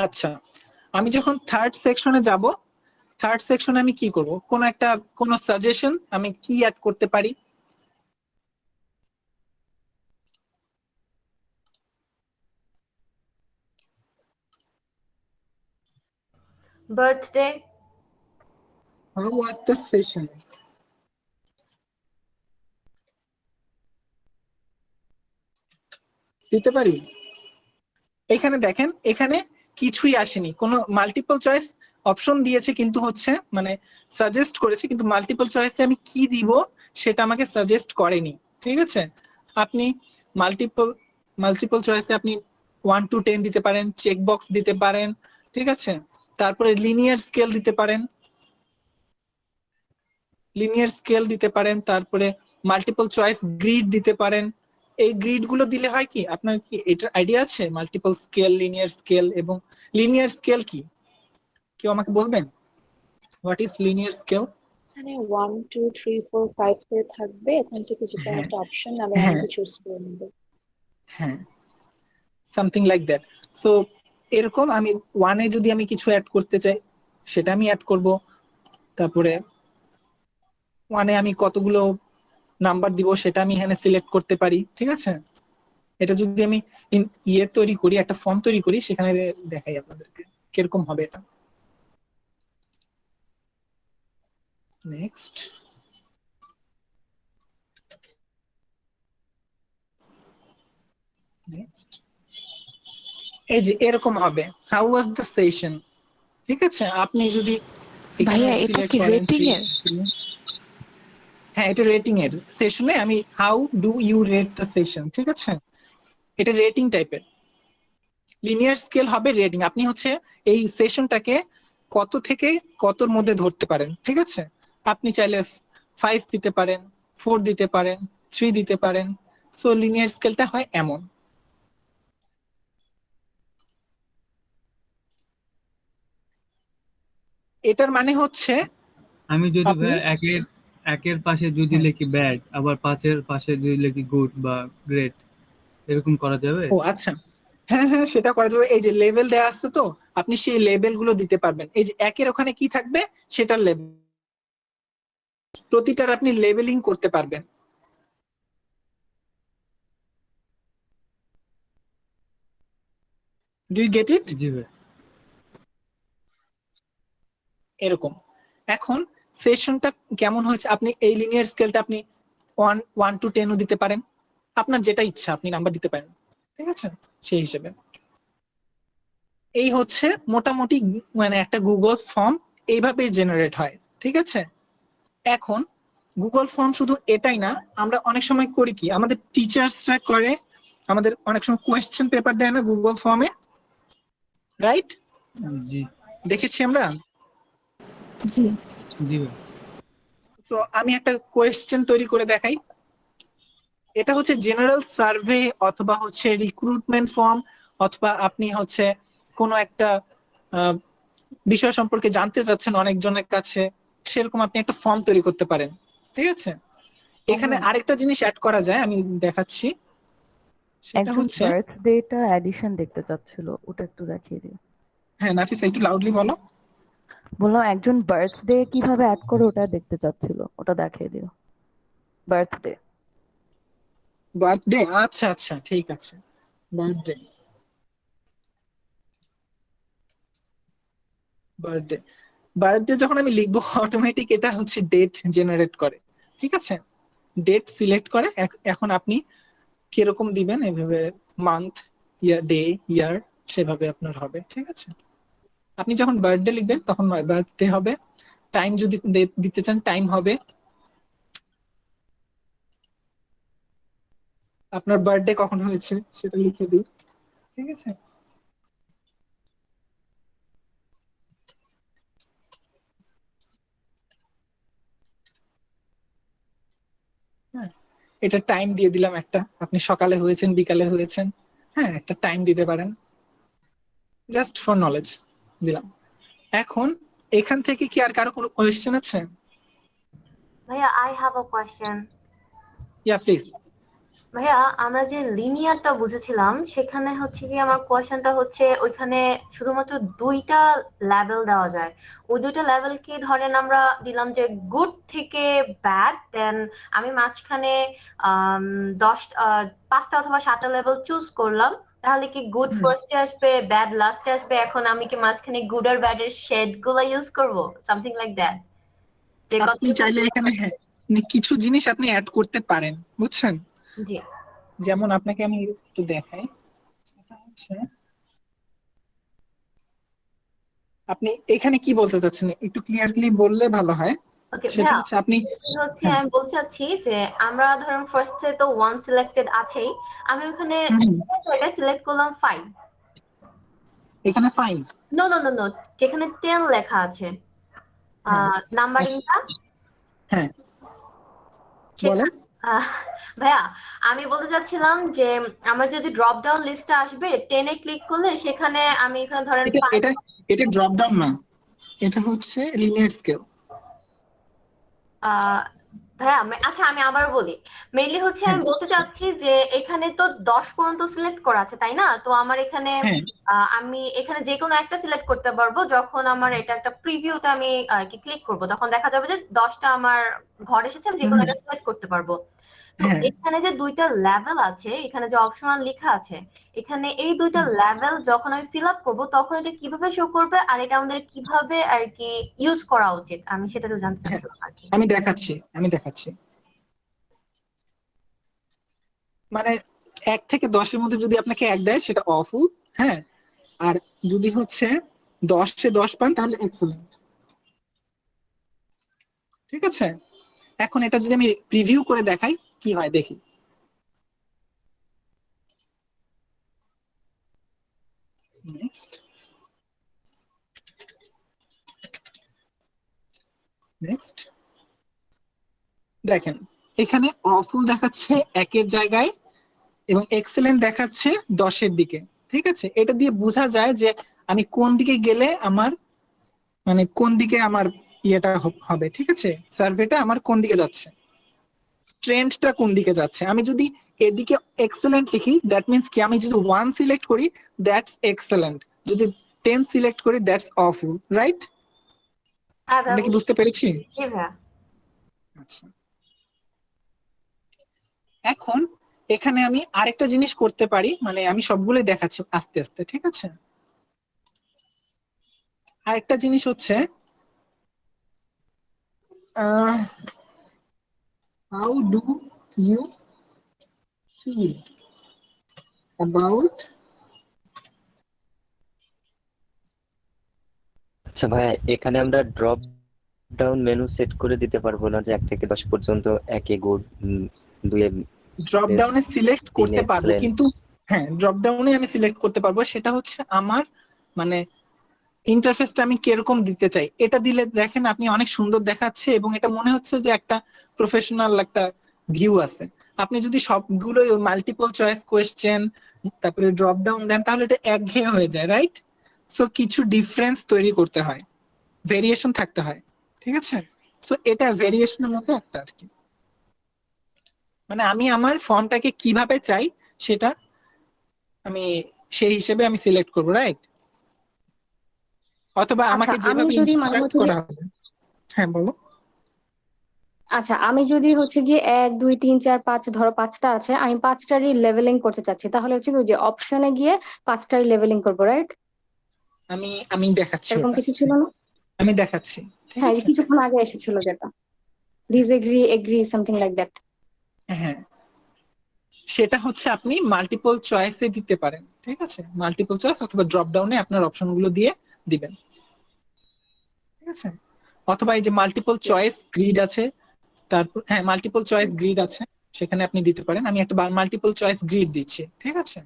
Speaker 1: আচ্ছা, আমি যখন থার্ড সেকশনে যাব, থার্ড সেকশনে আমি কি করব? কোন সাজেশন আমি কি অ্যাড করতে পারি?
Speaker 8: Birthday.
Speaker 1: How was the session? দিতে পারি। এখানে দেখেন, এখানে কিছুই আসেনি, কোনো মাল্টিপল চয়েস অপশন দিয়েছে কিন্তু হচ্ছে মানে সাজেস্ট করেছে, কিন্তু মাল্টিপল চয়েসে আমি কি দিব সেটা আমাকে সাজেস্ট করেনি। ঠিক আছে, আপনি মাল্টিপল চয়েসে আপনি 1 to 10 দিতে পারেন, চেক বক্স দিতে পারেন, ঠিক আছে, তারপরে লিনিয়ার স্কেল দিতে পারেন, তারপরে মাল্টিপল চয়েস গ্রিড দিতে পারেন। এই গ্রিড গুলো দিলে হয় কি, আপনার কি এটার আইডিয়া আছে? মাল্টিপল স্কেল, লিনিয়ার স্কেল, এবং লিনিয়ার স্কেল কি কেউ আমাকে বলবেন? What is linear scale?
Speaker 2: এখানে 1 2 3 4 5 করে থাকবে, এখান থেকে যে কোনো
Speaker 1: হ্যাঁ
Speaker 2: একটা অপশন আমরা
Speaker 1: হ্যাঁ
Speaker 2: আমাকে চুজ করে নেব।
Speaker 1: হ্যাঁ, সামথিং লাইক দ্যাট। সো এরকম আমি ওয়ানে যদি আমি কিছু অ্যাড করতে চাই সেটা আমি অ্যাড করব, তারপরে ওয়ানে আমি কতগুলো নাম্বার দিব সেটা আমি এখানে সিলেক্ট করতে পারি। ঠিক আছে, এটা যদি আমি তৈরি করি, একটা ফর্ম তৈরি করি, সেখানে দেখাই আপনাদেরকে কিরকম হবে এটা। নেক্সট, এই যে এরকম হবে, হাউ ওয়াজ দ্য সেশন। ঠিক আছে, আপনি যদি এখানে
Speaker 2: ভাইয়া এটা
Speaker 1: সিলেক্ট
Speaker 2: কি
Speaker 1: করেন
Speaker 2: রেটিং এর?
Speaker 1: হ্যাঁ, এটা রেটিং এর। সেশনে আমি how do you rate the session, ঠিক আছে, এটা রেটিং টাইপের। লিনিয়ার স্কেল হবে রেটিং, আপনি হচ্ছে এই সেশনটাকে কত থেকে কতর মধ্যে ধরতে পারেন। ঠিক আছে, আপনি চাইলে 5 দিতে পারেন, 4 দিতে পারেন, 3 দিতে পারেন। সো লিনিয়ার স্কেলটা হয় এমন। এটার মানে হচ্ছে
Speaker 7: আমি যদি
Speaker 1: আপনি
Speaker 7: ভাই একের পাশে যদি
Speaker 1: হ্যাঁ।
Speaker 7: লিখি ব্যাড, আবার পাঁচের পাশে যদি লিখি গুড বা গ্রেট, এরকম করা যাবে?
Speaker 1: ও আচ্ছা, হ্যাঁ হ্যাঁ, সেটা করা যাবে। এই যে লেভেল দেওয়া আছে, তো আপনি সেই লেভেল গুলো দিতে পারবেন। এই যে একের ওখানে কি থাকবে সেটার লেভেল, প্রতিটার আপনি লেভেলিং করতে পারবেন। Do you get it?
Speaker 7: জি ভাই।
Speaker 1: এরকম। এখন সেশনটা কেমন হয়েছে, আপনি এই লিনিয়ার স্কেলটা আপনি 1 to 10 ও দিতে পারেন, আপনার যেটা ইচ্ছা আপনি নাম্বার দিতে পারেন। ঠিক আছে, সেই হিসেবে এই হচ্ছে মোটামুটি মানে একটা গুগল ফর্ম এইভাবে জেনারেট হয়। ঠিক আছে, এখন গুগল ফর্ম শুধু এটাই না, আমরা অনেক সময় করি কি, আমাদের টিচার্সরা করে, আমাদের অনেক সময় কোয়েশ্চেন পেপার দেয় না গুগল ফর্মে, রাইট?
Speaker 7: জি
Speaker 1: দেখেছি আমরা।
Speaker 2: জি
Speaker 7: জি ভাই।
Speaker 1: তো আমি একটা কোয়েশ্চেন তৈরি করে দেখাই। এটা হচ্ছে জেনারেল সার্ভে অথবা হচ্ছে রিক্রুটমেন্ট ফর্ম, অথবা আপনি হচ্ছে কোনো একটা বিষয় সম্পর্কে জানতে চাচ্ছেন অনেকজনের কাছে, সেরকম আপনি একটা ফর্ম তৈরি করতে পারেন। ঠিক আছে, এখানে আরেকটা জিনিস অ্যাড করা যায়, আমি দেখাচ্ছি। সেটা
Speaker 6: একজন
Speaker 1: হচ্ছে,
Speaker 6: বার্থডেটা এডিশন দেখতে চাচ্ছিল, ওটা একটু দেখিয়ে দিও।
Speaker 1: হ্যাঁ নাফিস একটু লাউডলি বলো।
Speaker 6: বললাম একজন বার্থডে কিভাবে অ্যাড করে ওটা দেখতে চাচ্ছিল, ওটা দেখিয়ে দিও। বার্থডে।
Speaker 1: বার্থডে, আচ্ছা আচ্ছা ঠিক আছে। বার্থডে, বার্থডে বার্থডে যখন আমি লিখবো, অটোমেটিক এটা হচ্ছে ডেট জেনারেট করে। ঠিক আছে, ডেট সিলেক্ট করে। এখন আপনি কিরকম দিবেন, এভাবে মান্থ, ইয়ার, ডে, ইয়ার, সেভাবে আপনার হবে। ঠিক আছে, আপনি যখন বার্থডে লিখবেন তখন বার্থডে হবে, টাইম যদি দিতে চান টাইম হবে, আপনার বার্থডে কখন হয়েছে সেটা লিখে দিই। ঠিক আছে, হ্যাঁ, এটা টাইম দিয়ে দিলাম একটা, আপনি সকালে হয়েছেন বিকালে হয়েছেন, হ্যাঁ একটা টাইম দিতে পারেন, জাস্ট ফর নলেজ দিলাম। এখন এখান থেকে কি আর কারো কোনো কোয়েশ্চেন আছে?
Speaker 8: Bhaiya, I have a question.
Speaker 1: Yeah please.
Speaker 8: ভাইয়া আমরা যে লিনিয়ারটা বুঝেছিলাম সেখানে হচ্ছে কি আমার কোয়েশ্চেনটা হচ্ছে ওইখানে শুধুমাত্র দুইটা লেভেল দেওয়া যায়। ওই দুইটা লেভেল কি ধরেন আমরা দিলাম যে গুড থেকে ব্যাড, দেন আমি মাঝখানে আম, 5টা অথবা 7টা লেভেল চুজ করলাম, তাহলে কি গুড
Speaker 1: হুম।
Speaker 8: ফার্স্টে আসবে ব্যাড লাস্টে আসবে? এখন আমি কি মাঝখানে গুড আর ব্যাড এর শেড গুলা ইউজ করবো, সামথিং লাইক দ্যাট, যে
Speaker 1: আপনি চাইলে এখানে হ্যাঁ কিছু জিনিস আপনি অ্যাড করতে পারেন, বুঝছেন?
Speaker 8: জি
Speaker 1: যেমন আপনাকে আমি একটু দেখাই। এটা হচ্ছে আপনি এখানে কি বলতে চাচ্ছেন একটু ক্লিয়ারলি বললে ভালো হয়।
Speaker 8: ওকে
Speaker 1: সেটা
Speaker 8: ভাইয়া,
Speaker 1: হচ্ছে আপনি
Speaker 8: হচ্ছে
Speaker 1: হ্যাঁ
Speaker 8: আমি বলতে চাচ্ছি যে আমরা ধরুন ফার্স্টে তো ওয়ান সিলেক্টেড আছেই, আমি ওখানে
Speaker 1: হুম,
Speaker 8: জায়গায় সিলেক্ট করলাম 5।
Speaker 1: এখানে fine.
Speaker 8: No no no no, যেখানে 10 লেখা আছে
Speaker 1: হ্যাঁ
Speaker 8: নাম্বারিংটা
Speaker 1: হ্যাঁ
Speaker 8: সেখানে
Speaker 1: বলেন।
Speaker 8: ভাইয়া আমি বলতে চাচ্ছিলাম যে আমার যদি ড্রপ ডাউন লিস্টে আসবে 10-এ ক্লিক করলে সেখানে আমি এখানে ধরেন
Speaker 1: এটা
Speaker 8: 5।
Speaker 1: এটা এটা ড্রপ ডাউন না, এটা হচ্ছে লিনিয়ার স্কেল।
Speaker 8: ভাইয়া আচ্ছা আমি আবার বলি, মেইনলি হচ্ছে
Speaker 1: হ্যাঁ
Speaker 8: আমি বলতে চাচ্ছি যে এখানে তো 10 পর্যন্ত সিলেক্ট করা আছে তাই না? তো আমার এখানে
Speaker 1: হ্যাঁ
Speaker 8: আমি এখানে যে কোনো একটা সিলেক্ট করতে পারবো, যখন আমার এটা একটা প্রিভিউতে আমি আর কি ক্লিক করব তখন দেখা যাবে যে 10টা আমার ঘর এসেছে, আমি যে কোনো
Speaker 1: হুম,
Speaker 8: একটা সিলেক্ট করতে পারবো। তো
Speaker 1: হ্যাঁ
Speaker 8: এখানে যে দুইটা লেভেল আছে, এখানে যে অপশনাল লেখা আছে, এখানে এই দুইটা লেভেল যখন আমি ফিল আপ করবো তখন এটা কিভাবে শো করবে আর এটা আমাদের কিভাবে আর কি ইউজ করা উচিত, আমি সেটা তো জানতে
Speaker 1: হ্যাঁ
Speaker 8: চাচ্ছিলাম আর কি।
Speaker 1: আমি দেখাচ্ছি। মানে 1 থেকে 10-এর মধ্যে যদি আপনাকে 1 দেয় সেটা অফুল, হ্যাঁ। আর যদি হচ্ছে 10-এ 10 পান তাহলে এক্সেলেন্ট, ঠিক আছে। এখন এটা যদি আমি প্রিভিউ করে দেখাই কি হয় দেখি। নেক্সট নেক্সট দেখেন এখানে অফুল দেখাচ্ছে 1-এর জায়গায় এবং এক্সেলেন্ট দেখাচ্ছে 10-এর দিকে, ঠিক আছে। এটা দিয়ে বোঝা যায় যে আমি কোন দিকে গেলে আমার মানে কোন দিকে আমার ইয়েটা হবে, ঠিক আছে। সার্ভেটা আমার কোন দিকে যাচ্ছে, ট্রেন্ডটা কোন দিকে যাচ্ছে। আমি যদি এদিকে এক্সেলেন্ট লিখি দ্যাট মিন্স কি, আমি যদি 1 সিলেক্ট করি দ্যাটস এক্সেলেন্ট, যদি 10 সিলেক্ট করি দ্যাটস অফুল, রাইট?
Speaker 8: হ্যাঁ
Speaker 1: আমরা
Speaker 8: ভাইয়া
Speaker 1: কি বুঝতে পেরেছি?
Speaker 8: জি ভাইয়া।
Speaker 1: আচ্ছা, এখন এখানে আমি আরেকটা জিনিস করতে পারি, মানে আমি সবগুলোই দেখাচ্ছি আস্তে আস্তে, ঠিক আছে। আরেকটা জিনিস হচ্ছে how do you feel about.
Speaker 9: আচ্ছা ভাইয়া, এখানে আমরা ড্রপ ডাউন মেনু সেট করে দিতে পারবো না যে 1 থেকে 10 পর্যন্ত 1-এ গুড, 2-এ
Speaker 1: ড্রপ ডাউনে সিলেক্ট করতে
Speaker 9: 3-এ
Speaker 1: পারবো
Speaker 9: এক্সেলেন্ট।
Speaker 1: কিন্তু হ্যাঁ ড্রপ ডাউনে আমি সিলেক্ট করতে পারবো, সেটা হচ্ছে আমার মানে ইন্টারফেসটা আমি কিরকম দিতে চাই। এটা দিলে দেখেন আপনি অনেক সুন্দর দেখাচ্ছে এবং এটা মনে হচ্ছে যে একটা প্রফেশনাল একটা ভিউ আছে। আপনি যদি সবগুলো মাল্টিপল চয়েস কোয়েশ্চেন তারপরে ড্রপ ডাউন দেন তাহলে এটা একঘেয়ে হয়ে যায়, রাইট? সো কিছু ডিফারেন্স তৈরি করতে হয়, ভেরিয়েশন থাকতে হয়, ঠিক আছে। সো এটা ভেরিয়েশনের মতো একটা আর কি, মানে আমি আমার ফর্মটাকে কিভাবে চাই সেটা আমি সেই হিসেবে আমি সিলেক্ট করবো, রাইট? অথবা
Speaker 3: আচ্ছা
Speaker 1: আমাকে
Speaker 3: আমি
Speaker 1: যেভাবে
Speaker 3: যদি মাঝে
Speaker 1: ইনস্ট্রাক্ট
Speaker 3: মধ্যে
Speaker 1: করা হবে। হ্যাঁ বলো।
Speaker 3: আচ্ছা আমি যদি হচ্ছে গিয়ে 1 2 3 4 5 ধরো 5টা আছে, আমি 5টারই লেভেলিং করতে চাচ্ছি, তাহলে হচ্ছে কি ওই যে অপশনে গিয়ে 5টারই লেভেলিং করবো, রাইট?
Speaker 1: আমি আমি দেখাচ্ছি
Speaker 3: এরকম
Speaker 1: ওটা,
Speaker 3: কিছু ছিল না?
Speaker 1: আমি দেখাচ্ছি, ঠিক
Speaker 3: হ্যাঁ এই যে
Speaker 1: আছে।
Speaker 3: কিছুক্ষণ আগে এসেছিল যেটা disagree agree something like that.
Speaker 1: হ্যাঁ সেটা হচ্ছে আপনি মাল্টিপল চয়েসে দিতে পারেন, ঠিক আছে। মাল্টিপল চয়েস অথবা ড্রপ ডাউনে আপনার অপশনগুলো দিয়ে দিবেন, ঠিক আছে। অথবা এই যে মাল্টিপল চয়েস গ্রিড আছে, তারপর হ্যাঁ মাল্টিপল চয়েস গ্রিড আছে, সেখানে আপনি দিতে পারেন। আমি একটা মাল্টিপল চয়েস গ্রিড দিচ্ছি, ঠিক আছে।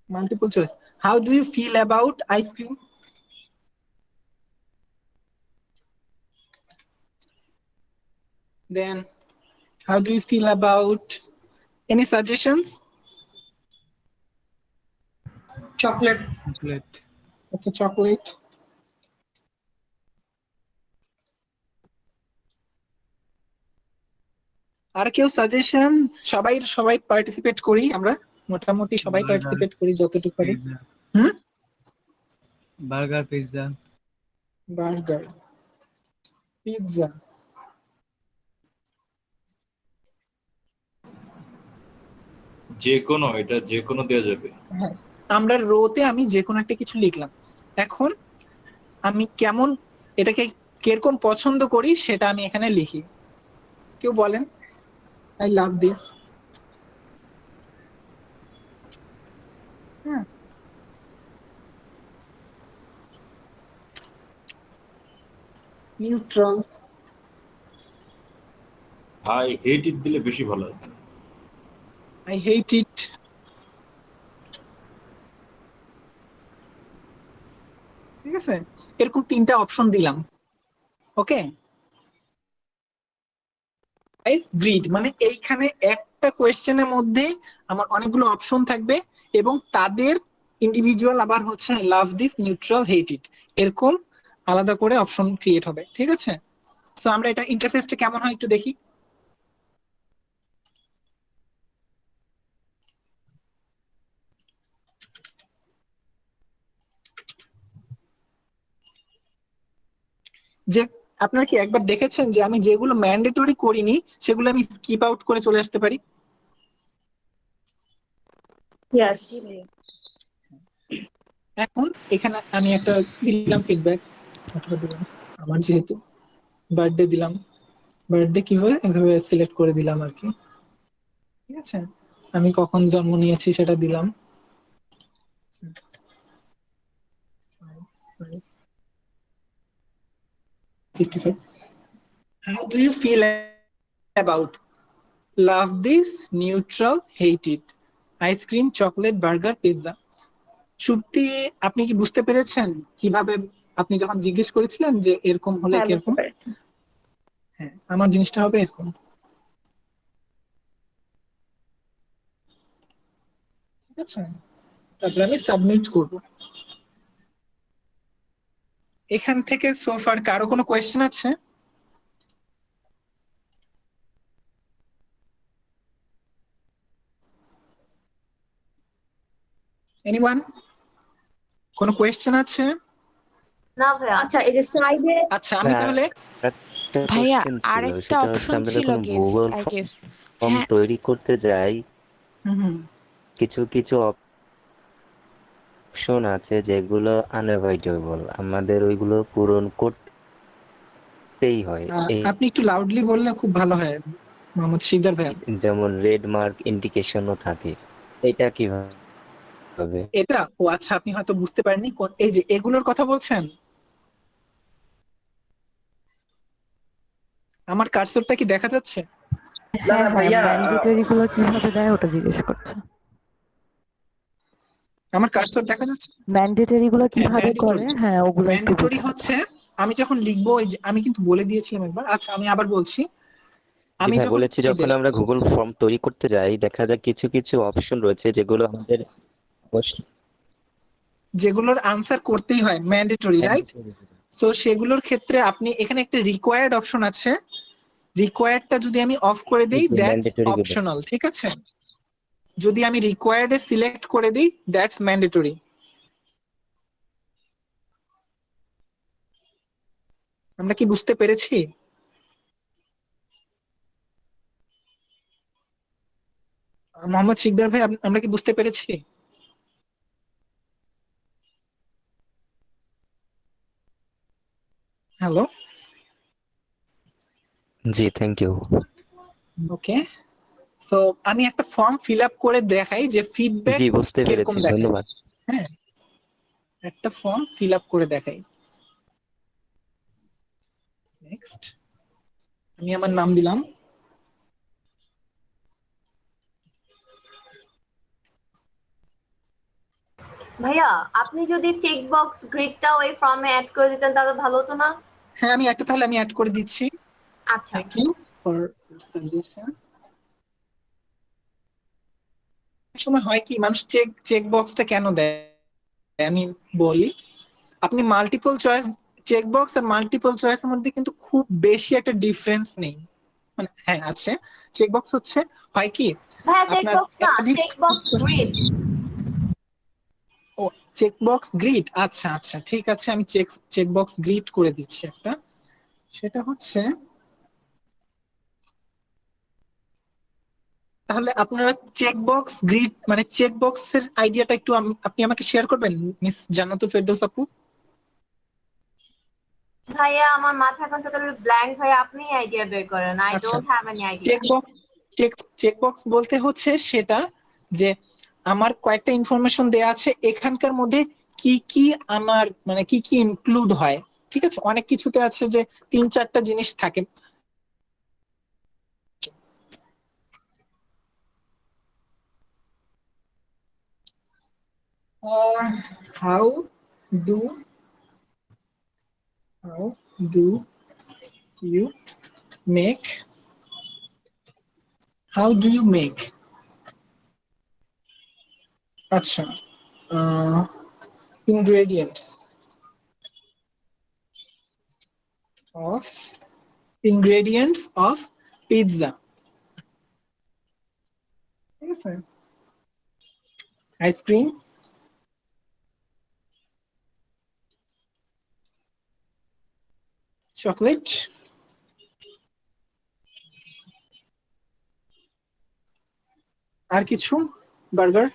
Speaker 1: Multiple choice. How do you feel about ice cream? Then, how do you feel about any suggestions?
Speaker 4: Chocolate.
Speaker 7: Chocolate.
Speaker 1: Okay, chocolate. আর কেউ সাজেশন? সবাই সবাই পার্টিসিপেট করি আমরা, মোটামুটি সবাই
Speaker 7: বার্গার,
Speaker 1: পার্টিসিপেট করি যতটুকু পারি।
Speaker 7: পিৎজা,
Speaker 1: হুম,
Speaker 7: বার্গার, পিৎজা।
Speaker 1: Burger, pizza.
Speaker 10: এটা যে কোনো দেওয়া যাবে।
Speaker 1: হ্যাঁ, আমরা রোতে আমি যে কোনো একটা কিছু লিখলাম। এখন আমি কেমন এটাকে কিরকম পছন্দ করি সেটা আমি এখানে লিখি। কেউ বলেন আই লাভ দিস। হ্যাঁ, নিউট্রাল।
Speaker 10: আই হেট ইট দিলে বেশি ভালো হয়।
Speaker 1: আই হেট ইট। ঠিক আছে, এরকম 3টা অপশন দিলাম। ওকে, গ্রিড মানে এইখানে একটা কোয়েশ্চেনের মধ্যে আমার অনেকগুলো অপশন থাকবে এবং তাদের ইন্ডিভিজুয়াল আবার হচ্ছে লাভ দিস, নিউট্রাল, হেট ইট, এরকম আলাদা করে অপশন ক্রিয়েট হবে। ঠিক আছে, সো আমরা এটা ইন্টারফেসটা কেমন হয় একটু দেখি। যে আপনারা কি একবার দেখেছেন যে আমি যেগুলো ম্যান্ডেটরি করিনি সেগুলো আমি স্কিপ আউট করে চলে আসতে পারি?
Speaker 8: ইয়েস।
Speaker 1: এখন এখানে আমি একটা দিলাম ফিডব্যাক, অথবা দিলাম আমার যেহেতু বার্থডে দিলাম, বার্থডে কিভাবে এভাবে সিলেক্ট করে দিলাম আর কি। ঠিক আছে, আমি কখন জন্ম নিয়েছি সেটা দিলাম। How do you feel about love this, neutral, hate it, ice cream, chocolate, burger, pizza? সত্যি আপনি কি বুঝতে পেরেছেন কিভাবে আপনি যখন জিজ্ঞেস করেছিলেন যে এরকম হলে
Speaker 3: হ্যাঁ, বুঝতে
Speaker 1: কিরকম?
Speaker 3: পেরেছি।
Speaker 1: হ্যাঁ, আমার জিনিসটা হবে এরকম। ঠিক আছে, তারপরে আমি সাবমিট করব। এখান থেকে সোফার কারো কোনো কোয়েশ্চেন আছে? এনিওয়ান, কোনো কোয়েশ্চেন আছে?
Speaker 8: না ভাইয়া।
Speaker 3: আচ্ছা, এই যে সাইডে
Speaker 1: আচ্ছা, আমি তাহলে
Speaker 9: একটা
Speaker 2: ভাইয়া
Speaker 9: কোশ্চেন ছিল,
Speaker 2: আরেকটা
Speaker 9: সেটা হচ্ছে
Speaker 2: অপশন
Speaker 9: আমরা
Speaker 2: ছিল
Speaker 9: যখন
Speaker 2: guess,
Speaker 9: Google
Speaker 2: I guess.
Speaker 9: Form
Speaker 2: হ্যাঁ,
Speaker 9: তৈরি করতে যাই,
Speaker 1: হুম,
Speaker 9: কিছু কিছু অপশন আছে যেগুলো আনঅ্যাভয়েডেবল, আমাদের ওইগুলো পূরণ করতেই হয়।
Speaker 1: আপনি একটু লাউডলি বললে খুব ভালো হয় মোহাম্মদ শিকদার ভাইয়া।
Speaker 9: যেমন রেড মার্ক ইন্ডিকেশনও থাকে, এটা কিভাবে?
Speaker 1: এটা ও আচ্ছা, আপনি হয়তো বুঝতে পারেননি। এই যে এগুলোর কথা বলছেন, আমার কার্সরটা কি দেখা যাচ্ছে?
Speaker 4: না
Speaker 6: হ্যাঁ
Speaker 4: না
Speaker 6: হ্যাঁ,
Speaker 4: ভাইয়া,
Speaker 6: ম্যান্ডেটরি গুলো কিভাবে দেয় ওটা জিজ্ঞেস করছে।
Speaker 1: আমার কার্সর দেখা যাচ্ছে?
Speaker 6: ম্যান্ডেটরি গুলো কিভাবে করে,
Speaker 1: ম্যান্ডেটরি,
Speaker 6: হ্যাঁ ওগুলো একটু
Speaker 1: ম্যান্ডেটরি
Speaker 6: বুঝান।
Speaker 1: হচ্ছে আমি যখন লিখবো, এই যে আমি কিন্তু বলে দিয়েছিলাম একবার, আচ্ছা আমি আবার বলছি।
Speaker 9: জি
Speaker 1: আমি
Speaker 9: ভাই
Speaker 1: যখন
Speaker 9: বলেছি,
Speaker 1: এই যে
Speaker 9: যখন আমরা গুগল ফর্ম তৈরি করতে যাই দেখা যায় কিছু কিছু অপশন রয়েছে যেগুলো আমাদের
Speaker 1: যেগুলোর আনসার করতেই হয়, ম্যান্ডেটরি, রাইট? সো সেগুলোর ক্ষেত্রে আপনি এখানে একটা রিকোয়ার্ড অপশন আছে, রিকোয়ার্ডটা যদি আমি অফ করে দেই দ্যাটস
Speaker 9: ম্যান্ডেটরি গুলো।
Speaker 1: অপশনাল। ঠিক আছে, যদি আমি রিকোয়ার্ডে সিলেক্ট করে দিই দ্যাটস ম্যান্ডেটরি। আমরা কি বুঝতে পেরেছি? মোহাম্মদ শিকদার ভাই, আমরা কি বুঝতে পেরেছি? হ্যালো,
Speaker 9: জি থ্যাংক ইউ।
Speaker 1: ওকে। সো আমি একটা ফর্ম ফিল আপ করে দেখাই যে ফিডব্যাক
Speaker 9: জি বুঝতে
Speaker 1: কিরকম
Speaker 9: পেরেছি,
Speaker 1: দেখায়।
Speaker 9: ধন্যবাদ।
Speaker 1: হ্যাঁ, একটা ফর্ম ফিল আপ করে দেখাই। নেক্সট, আমি আমার নাম দিলাম।
Speaker 8: ভাইয়া আপনি যদি চেক বক্স গ্রিডটাও এই ফর্মে অ্যাড করে দিতেন তাহলে ভালো হতো না?
Speaker 1: হ্যাঁ, আমি একটা তাহলে আমি অ্যাড করে দিচ্ছি।
Speaker 8: আচ্ছা।
Speaker 1: Thank you for suggestion. সময় হয় কি, মানুষ চেক বক্সটা কেন দেয় আমি বলি। আপনি মাল্টিপল চয়েস চেক বক্স আর মাল্টিপল চয়েসের মধ্যে কিন্তু খুব বেশি একটা ডিফারেন্স নেই, মানে হ্যাঁ আছে, চেকবক্স হচ্ছে হয় কি
Speaker 8: ভাইয়া চেক
Speaker 1: আপনার
Speaker 8: বক্স না,
Speaker 1: একাধিক
Speaker 8: চেক বক্স গ্রিড।
Speaker 1: ও চেকবক্স গ্রিড, আচ্ছা আচ্ছা ঠিক আছে, আমি চেকবক্স গ্রিড করে দিচ্ছি একটা। সেটা হচ্ছে তাহলে আপনারা চেকবক্স গ্রিড মানে চেকবক্সের আইডিয়াটা একটু আপনি আমাকে শেয়ার করবেন মিস জান্নাতুল ফেরদৌস আপু?
Speaker 8: ভাইয়া আমার মাথা এখন টোটালি ব্ল্যাঙ্ক, ভাইয়া আপনি আইডিয়া বের করেন, আই
Speaker 1: আচ্ছা,
Speaker 8: don't have any idea.
Speaker 1: Checkbox checkbox বলতে হচ্ছে সেটা যে আমার কয়েকটা ইনফরমেশন দেয়া আছে, এখানকার মধ্যে কি কি আমার মানে কি কি ইনক্লুড হয়, ঠিক আছে? অনেক কিছুতে আছে যে 3-4টা জিনিস থাকে। How do you make how do you make আচ্ছা ingredients of pizza, ঠিক আছে? আইসক্রিম, চকলেট, আর কিছু, বার্গার।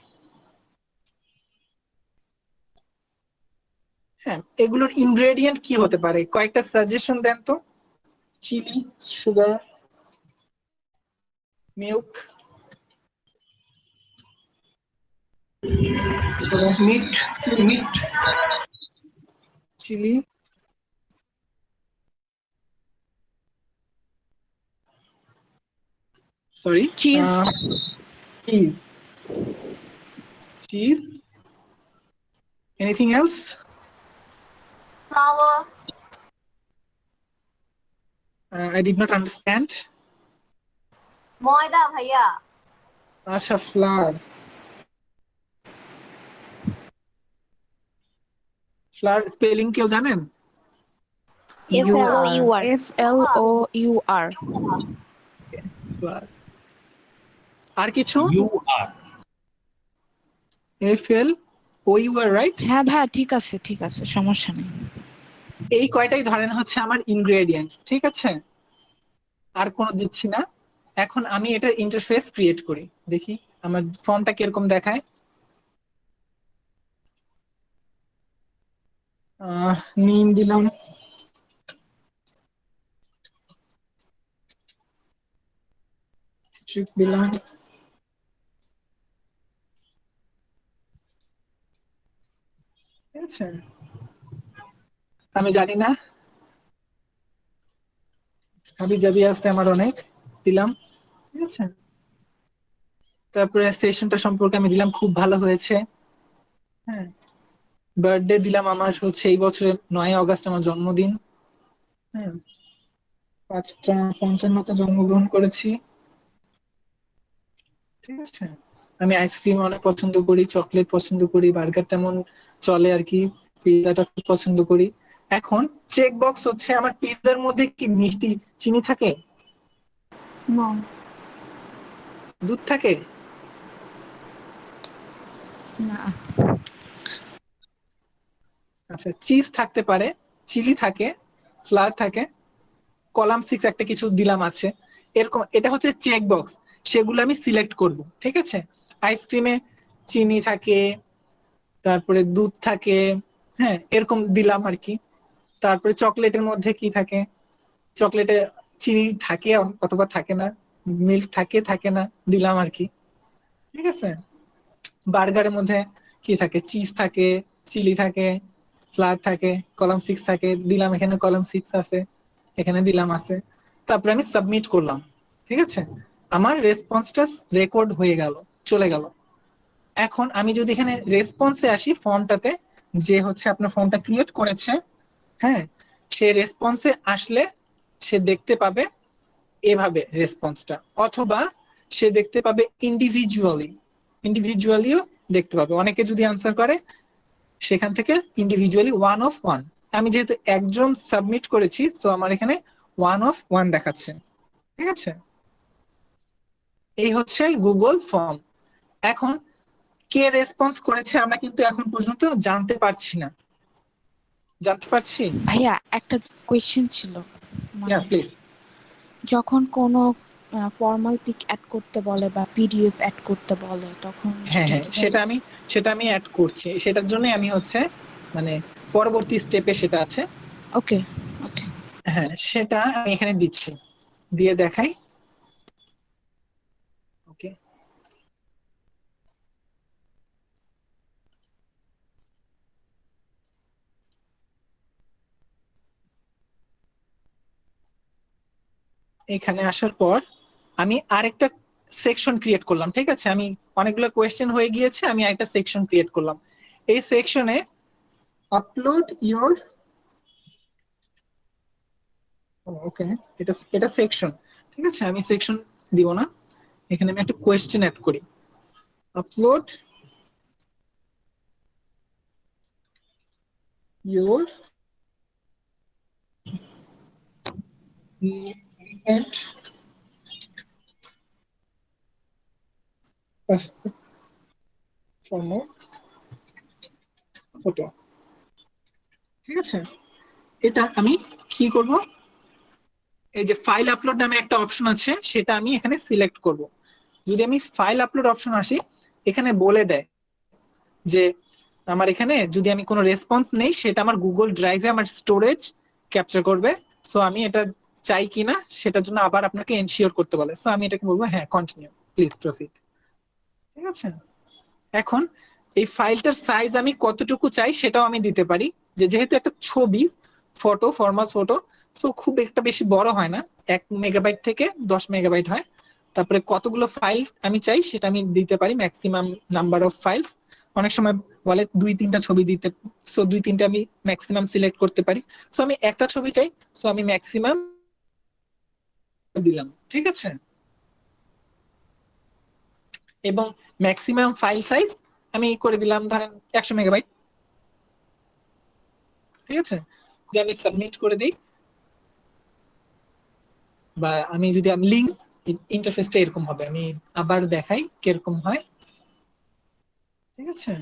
Speaker 1: হ্যাঁ, এগুলোর ইনগ্রেডিয়েন্ট কি হতে পারে কয়েকটা সাজেশন দেন তো। Chilli, sugar, milk,
Speaker 4: meat,
Speaker 1: chilli, sorry
Speaker 2: cheese,
Speaker 1: cheese, anything else?
Speaker 8: Flour.
Speaker 1: I did not understand.
Speaker 8: ময়দা ভাইয়া।
Speaker 1: আচ্ছা, flour, স্পেলিং কেউ জানেন?
Speaker 2: FLOUR, FLOUR।
Speaker 1: Flour, আর কিছু?
Speaker 10: You are
Speaker 1: FLOUR, right?
Speaker 2: হ্যাঁ ভাইয়া ঠিক আছে সমস্যা নেই।
Speaker 1: এই কয়টাই ধরেন হচ্ছে আমার ইনগ্রেডিয়েন্টস, ঠিক আছে? আর কোনো দিচ্ছি না। এখন আমি এটার ইন্টারফেস ক্রিয়েট করি, দেখি আমার ফর্মটা কিরকম দেখায়। নেম দিলাম, স্ট্রিপ দিলাম, ঠিক আছে? আমি জানি না, হাবি জাবি আছে আমার অনেক, দিলাম, ঠিক আছে? তারপরে সেশনটা সম্পর্কে আমি দিলাম খুব ভালো হয়েছে। হ্যাঁ, বার্থডে দিলাম আমার হচ্ছে এই বছরের 9 আগস্ট আমার জন্মদিন। হ্যাঁ, 5টা 55তে জন্মগ্রহণ করেছি, ঠিক আছে? আমি আইসক্রিম অনেক পছন্দ করি, চকলেট পছন্দ করি, বার্গার তেমন চলে আর কি, পিৎজাটা খুব পছন্দ করি। এখন চেক বক্স হচ্ছে আমার পিৎজার মধ্যে কি মিষ্টি চিনি থাকে,
Speaker 2: না
Speaker 1: দুধ থাকে?
Speaker 2: না
Speaker 1: আচ্ছা, চিজ থাকতে পারে, চিলি থাকে, ফ্লাওয়ার থাকে, কলাম 6 একটা কিছু দিলাম আছে, এরকম। এটা হচ্ছে চেক বক্স, সেগুলো আমি সিলেক্ট করব, ঠিক আছে? আইসক্রিমে চিনি থাকে, তারপরে দুধ থাকে, হ্যাঁ এরকম দিলাম আর কি। তারপরে চকলেটের মধ্যে কি থাকে, চকলেটে চিনি থাকে অথবা থাকে না, মিল্ক থাকে থাকে না, দিলাম আর কি, ঠিক আছে? বার্গারের মধ্যে কি থাকে, চিজ থাকে, চিলি থাকে, ফ্লাওয়ার থাকে, কলাম 6 থাকে, দিলাম, এখানে কলাম 6 আছে, এখানে দিলাম আছে। তারপরে আমি সাবমিট করলাম, ঠিক আছে? আমার রেসপন্সটা রেকর্ড হয়ে গেল, চলে গেল। এখন আমি যদি এখানে রেসপন্সে আসি, ফর্মটাতে যে হচ্ছে আপনার ফর্মটা ক্রিয়েট করেছে, হ্যাঁ, সে রেসপন্সে আসলে সে দেখতে পাবে এভাবে রেসপন্সটা, অথবা সে দেখতে পাবে ইন্ডিভিজুয়ালিও দেখতে পাবে। অনেকে যদি আনসার করে সেখান থেকে ইন্ডিভিজুয়ালি 1 of 1। আমি যেহেতু একজন সাবমিট করেছি, তো আমার এখানে 1 of 1 দেখাচ্ছে, ঠিক আছে? এই হচ্ছে গুগল ফর্ম। এখন কে রেসপন্স করেছে আমরা কিন্তু এখন পর্যন্ত জানতে পারছি না। জানতে পারছি?
Speaker 2: ভাইয়া একটা কোয়েশ্চেন ছিল, মানে
Speaker 1: প্লিজ।
Speaker 2: যখন কোনো ফর্মাল পিক অ্যাড করতে বলে বা পিডিএফ অ্যাড করতে বলে তখন
Speaker 1: হ্যাঁ
Speaker 2: সেটা
Speaker 1: হ্যাঁ,
Speaker 2: কিভাবে?
Speaker 1: সেটা আমি অ্যাড করছি, সেটার জন্য আমি হচ্ছে মানে পরবর্তী স্টেপে সেটা আছে।
Speaker 2: ওকে ওকে।
Speaker 1: হ্যাঁ, সেটা আমি এখানে দিচ্ছি, দিয়ে দেখাই। ওকে, এখানে আসার পর আমি আরেকটা সেকশন ক্রিয়েট করলাম। ঠিক আছে, আমি অনেকগুলো কোয়েশ্চেন হয়ে গিয়েছে, আমি আরেকটা সেকশন ক্রিয়েট করলাম। এই সেকশনে আপলোড ইওর, ওকে, এটা সেকশন। ঠিক আছে, আমি সেকশন দিব না, এখানে আমি একটা কোয়েশ্চেন অ্যাড করি। Upload your recent passport photo. ঠিক আছে, এটা আমি কি করব, এই যে ফাইল আপলোড নামে একটা অপশন আছে, সেটা আমি এখানে সিলেক্ট করব। যদি আমি ফাইল আপলোড অপশন আসি, এখানে বলে দেয় যে আমার এখানে যদি আমি কোনো রেসপন্স নেই, সেটা আমার গুগল ড্রাইভে আমার স্টোরেজ ক্যাপচার করবে। সো আমি এটা চাই কিনা সেটার জন্য আবার আপনাকে এনশিওর করতে বলে। সো আমি এটাকে বলবো হ্যাঁ, কন্টিনিউ, প্লিজ প্রসিড। ঠিক আছে, এখন এই ফাইলটার সাইজ আমি কতটুকু চাই সেটাও আমি দিতে পারি। যে যেহেতু একটা ছবি, ফটো, ফরমাল ফটো, সো খুব একটা বেশি বড় হয় না, 1 মেগাবাইট থেকে 10 মেগাবাইট হয়। তারপরে কতগুলো ফাইল আমি চাই সেটা আমি দিতে পারি, ম্যাক্সিমাম নাম্বার অফ ফাইলস। অনেক সময় বলে 2-3টা ছবি দিতে, সো 2-3টা আমি ম্যাক্সিমাম সিলেক্ট করতে পারি। সো আমি একটা ছবি চাই, সো আমি ম্যাক্সিমাম দিলাম। ঠিক আছে, এবং ম্যাক্সিমাম ফাইল সাইজ আমি করে দিলাম ধরেন 100 মেগাবাইট। ঠিক আছে, যদি আমি সাবমিট করে দিই, বা আমি যদি লিঙ্ক, ইন্টারফেসটা এরকম হবে। আমি আবার দেখাই কিরকম হয়। ঠিক আছে,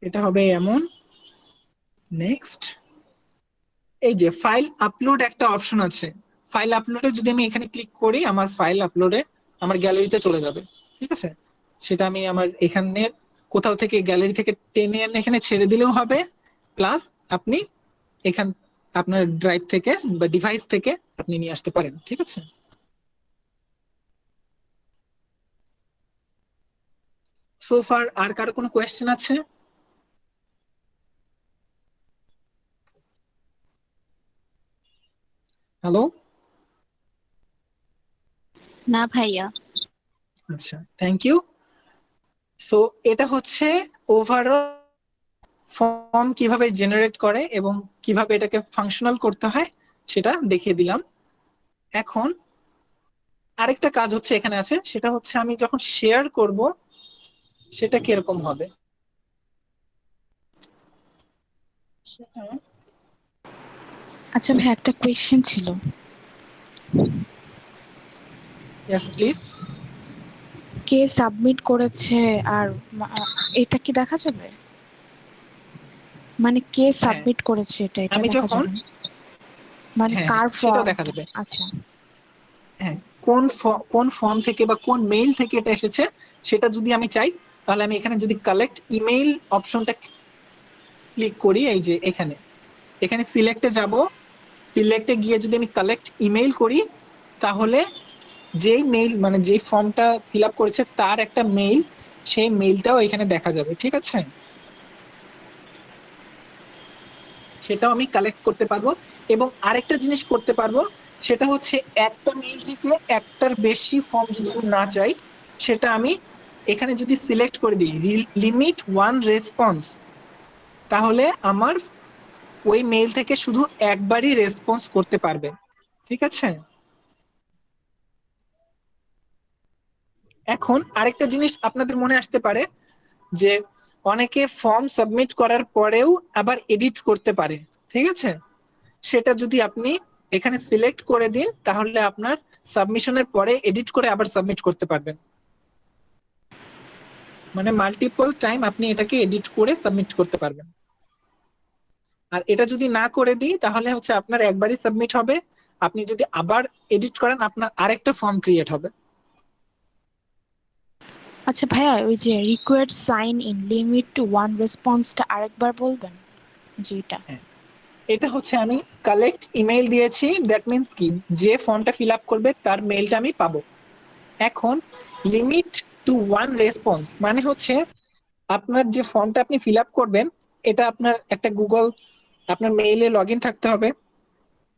Speaker 1: এটা হবে এমন। নেক্সট, এই যে ফাইল আপলোড একটা অপশন আছে, ফাইল আপলোডে যদি আমি এখানে ক্লিক করি, আমার ফাইল আপলোডে আমার গ্যালারিতে চলে যাবে। ঠিক আছে, সেটা আমি আমার এখানে কোথাও থেকে গ্যালারি থেকে টেনে এনে এখানে ছেড়ে দিলেও হবে, প্লাস আপনি এখান আপনার ড্রাইভ থেকে বা ডিভাইস থেকে আপনি নিয়ে আসতে পারেন। ঠিক আছে, সো ফার আর কারো কোনো কোয়েশ্চেন আছে? হ্যালো?
Speaker 2: না ভাইয়া।
Speaker 1: আচ্ছা, থ্যাংক ইউ। সো এটা হচ্ছে ওভারঅল ফর্ম কিভাবে জেনারেট করে এবং কিভাবে এটাকে ফাংশনাল করতে হয় সেটা দেখিয়ে দিলাম। এখন আরেকটা কাজ হচ্ছে এখানে আছে, সেটা হচ্ছে আমি যখন শেয়ার করব সেটা কিরকম হবে সেটা।
Speaker 2: আচ্ছা ভাই, একটা কোয়েশ্চেন ছিল।
Speaker 1: Yes please.
Speaker 2: কে সাবমিট করেছে আর এটা কি দেখা যাবে? মানে কে
Speaker 1: হ্যাঁ,
Speaker 2: সাবমিট করেছে এটা
Speaker 1: আমি
Speaker 2: দেখা
Speaker 1: যখন,
Speaker 2: যাবে না? মানে
Speaker 1: হ্যাঁ হ্যাঁ
Speaker 2: কার
Speaker 1: সেটাও
Speaker 2: ফর্ম?
Speaker 1: দেখা যাবে।
Speaker 2: আচ্ছা
Speaker 1: হ্যাঁ, কোন ফর্ম থেকে বা কোন মেইল থেকে এটা এসেছে সেটা যদি আমি চাই, তাহলে আমি এখানে যদি কালেক্ট ইমেইল অপশনটা ক্লিক করি, এই যে এখানে এখানে সিলেক্টে যাব, সিলেক্টে গিয়ে যদি আমি কালেক্ট ইমেইল করি, তাহলে যেই মেইল মানে যেই ফর্মটা ফিল আপ করেছে তার একটা মেইল, সেই মেইলটাও এখানে দেখা যাবে। ঠিক আছে, সেটাও আমি কালেক্ট করতে পারবো। এবং আরেকটা জিনিস করতে পারবো, সেটা হচ্ছে একটা মেইল থেকে একটার বেশি ফর্ম যদি আমি না চাই, সেটা আমি এখানে যদি সিলেক্ট করে দিই লিমিট 1 রেসপন্স, তাহলে আমার ওই মেইল থেকে শুধু একবারই রেসপন্স করতে পারবে। ঠিক আছে, এখন আরেকটা জিনিস আপনাদের মনে আসতে পারে যে অনেকে ফর্ম সাবমিট করার পরেও আবার এডিট করতে পারে, ঠিক আছে? সেটা যদি আপনি এখানে সিলেক্ট করে দিন তাহলে আপনার সাবমিশনের পরে এডিট করে আবার সাবমিট করতে পারবেন। মানে মাল্টিপল টাইম আপনি এটাকে এডিট করে সাবমিট করতে পারবেন। আর এটা যদি না করে দিই তাহলে হচ্ছে আপনার একবারই সাবমিট হবে, আপনি যদি আবার এডিট করেন আপনার আরেকটা ফর্ম ক্রিয়েট হবে।
Speaker 2: আচ্ছা ভাইয়া, ওই যে required sign in limit to 1 রেসপন্সটা আরেকবার বলবেন যেটা?
Speaker 1: এটা হচ্ছে আমি কালেক্ট ইমেল দিয়েছি, দ্যাট মিন্স কি যে ফর্মটা ফিল আপ করবে তার মেইলটা আমি পাবো। এখন লিমিট টু 1 রেসপন্স মানে হচ্ছে আপনার যে ফর্মটা আপনি ফিল আপ করবেন এটা আপনার একটা গুগল আপনার মেইলে লগ ইন থাকতে হবে,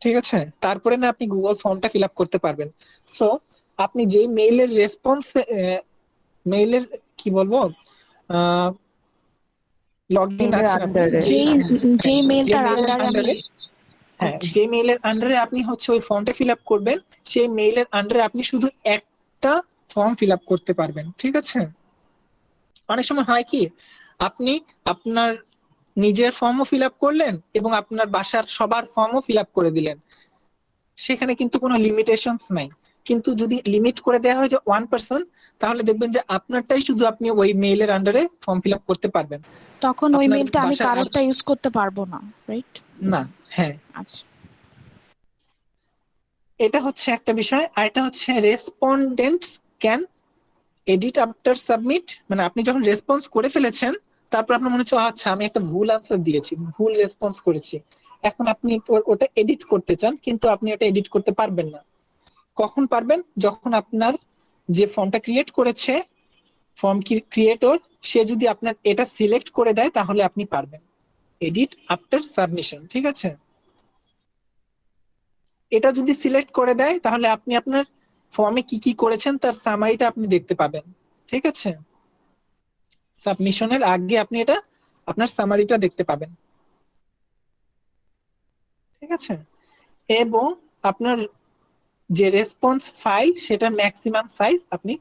Speaker 1: ঠিক আছে? তারপরে না আপনি গুগল ফর্মটা ফিল আপ করতে পারবেন। সো আপনি যেই মেইলের রেসপন্স মেইলের কি বলবো লগ ইন আছে
Speaker 2: যেই মেইলটার আন্ডারে
Speaker 1: হ্যাঁ, যে মেইলের আন্ডারে আপনি হচ্ছে ওই ফর্মটা ফিল আপ করবেন সেই মেইলের আন্ডারে আপনি শুধু একটা ফর্ম ফিল আপ করতে পারবেন, ঠিক আছে? অনেক সময় হয় কি আপনি আপনার নিজের ফর্মও ফিল আপ করলেন এবং আপনার বাসার সবার ফর্মও ফিল আপ করে দিলেন, সেখানে কিন্তু কোনো লিমিটেশনস নাই। কিন্তু যদি লিমিট করে দেওয়া হয় যে 1 পারসন, তাহলে দেখবেন যে আপনারটাই শুধু আপনি ওই মেইলের আন্ডারে ফর্ম ফিল আপ করতে পারবেন,
Speaker 2: তখন ওই
Speaker 1: আপনার
Speaker 2: মেইলটা আমি
Speaker 1: বাসার
Speaker 2: কারোরটা ইউজ করতে পারবো না, রাইট?
Speaker 1: না। হ্যাঁ,
Speaker 2: আচ্ছা,
Speaker 1: এটা হচ্ছে একটা বিষয়। আর এটা হচ্ছে respondents can edit after submit, মানে আপনি যখন রেসপন্স করে ফেলেছেন তারপর আপনার মনে হচ্ছে আচ্ছা আমি একটা ভুল আনসার দিয়েছি, ভুল রেসপন্স করেছি, এখন আপনি ওটা এডিট করতে চান কিন্তু আপনি এটা এডিট করতে পারবেন না। কখন পারবেন? যখন আপনার যে ফর্মটা ক্রিয়েট করেছে ফর্ম ক্রিয়েটর সে যদি আপনার এটা সিলেক্ট করে দেয় তাহলে আপনি পারবেন এডিট আফটার সাবমিশন, ঠিক আছে? এটা যদি সিলেক্ট করে দেয় তাহলে আপনি আপনার ফর্মে কি কি করেছেন তার সামারিটা আপনি দেখতে পাবেন, ঠিক আছে? সাবমিশনের আগে আপনি এটা আপনার সামারিটা দেখতে পাবেন, ঠিক আছে? এবং আপনার যে রেসপন্স ফাইল সেটা ম্যাক্সিমাম সাইজ আপনি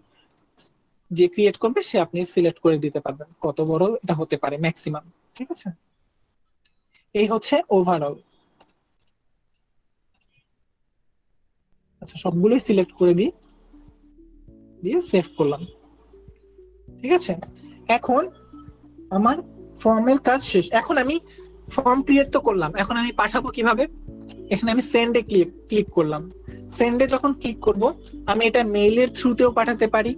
Speaker 1: যে ক্রিয়েট করবে সে আপনি সিলেক্ট করে দিতে পারবেন কত বড় এটা হতে পারে ম্যাক্সিমাম, ঠিক আছে? এই হচ্ছে ওভারঅল। আচ্ছা, সবগুলোই সিলেক্ট করে দিই, দিয়ে সেভ করলাম, ঠিক আছে? এখন আমার ফর্মের কাজ শেষ। এখন আমি ফর্ম ক্রিয়েট তো করলাম, এখন আমি পাঠাবো কিভাবে? এখানে আমি সেন্ডে ক্লিক করলাম। সেন্ডে যখন ক্লিক করব আমি এটা মেইলের থ্রুতেও পাঠাতে পারি,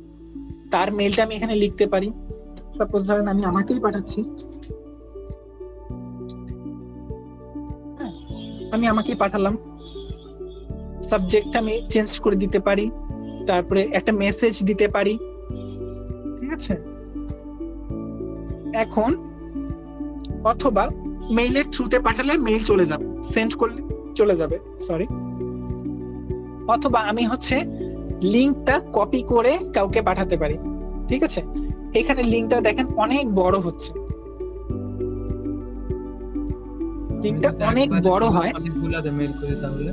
Speaker 1: তার মেইলটা আমি এখানে লিখতে পারি। সাপোজ ধরেন আমি আমাকেই পাঠাচ্ছি, আমি আমাকেই পাঠালাম, সাবজেক্ট আমি চেঞ্জ করে দিতে পারি, তারপরে একটা মেসেজ দিতে পারি, ঠিক আছে? এখন অথবা মেইলের থ্রুতে পাঠালে মেইল চলে যাবে, সেন্ড করলে চলে যাবে, সরি। অথবা আমি হচ্ছে লিংকটা কপি করে কাউকে পাঠাতে পারি, ঠিক আছে? এখানে লিংকটা দেখেন অনেক বড় হচ্ছে, লিংকটা অনেক বড় হয়।
Speaker 7: মেইল করে তাহলে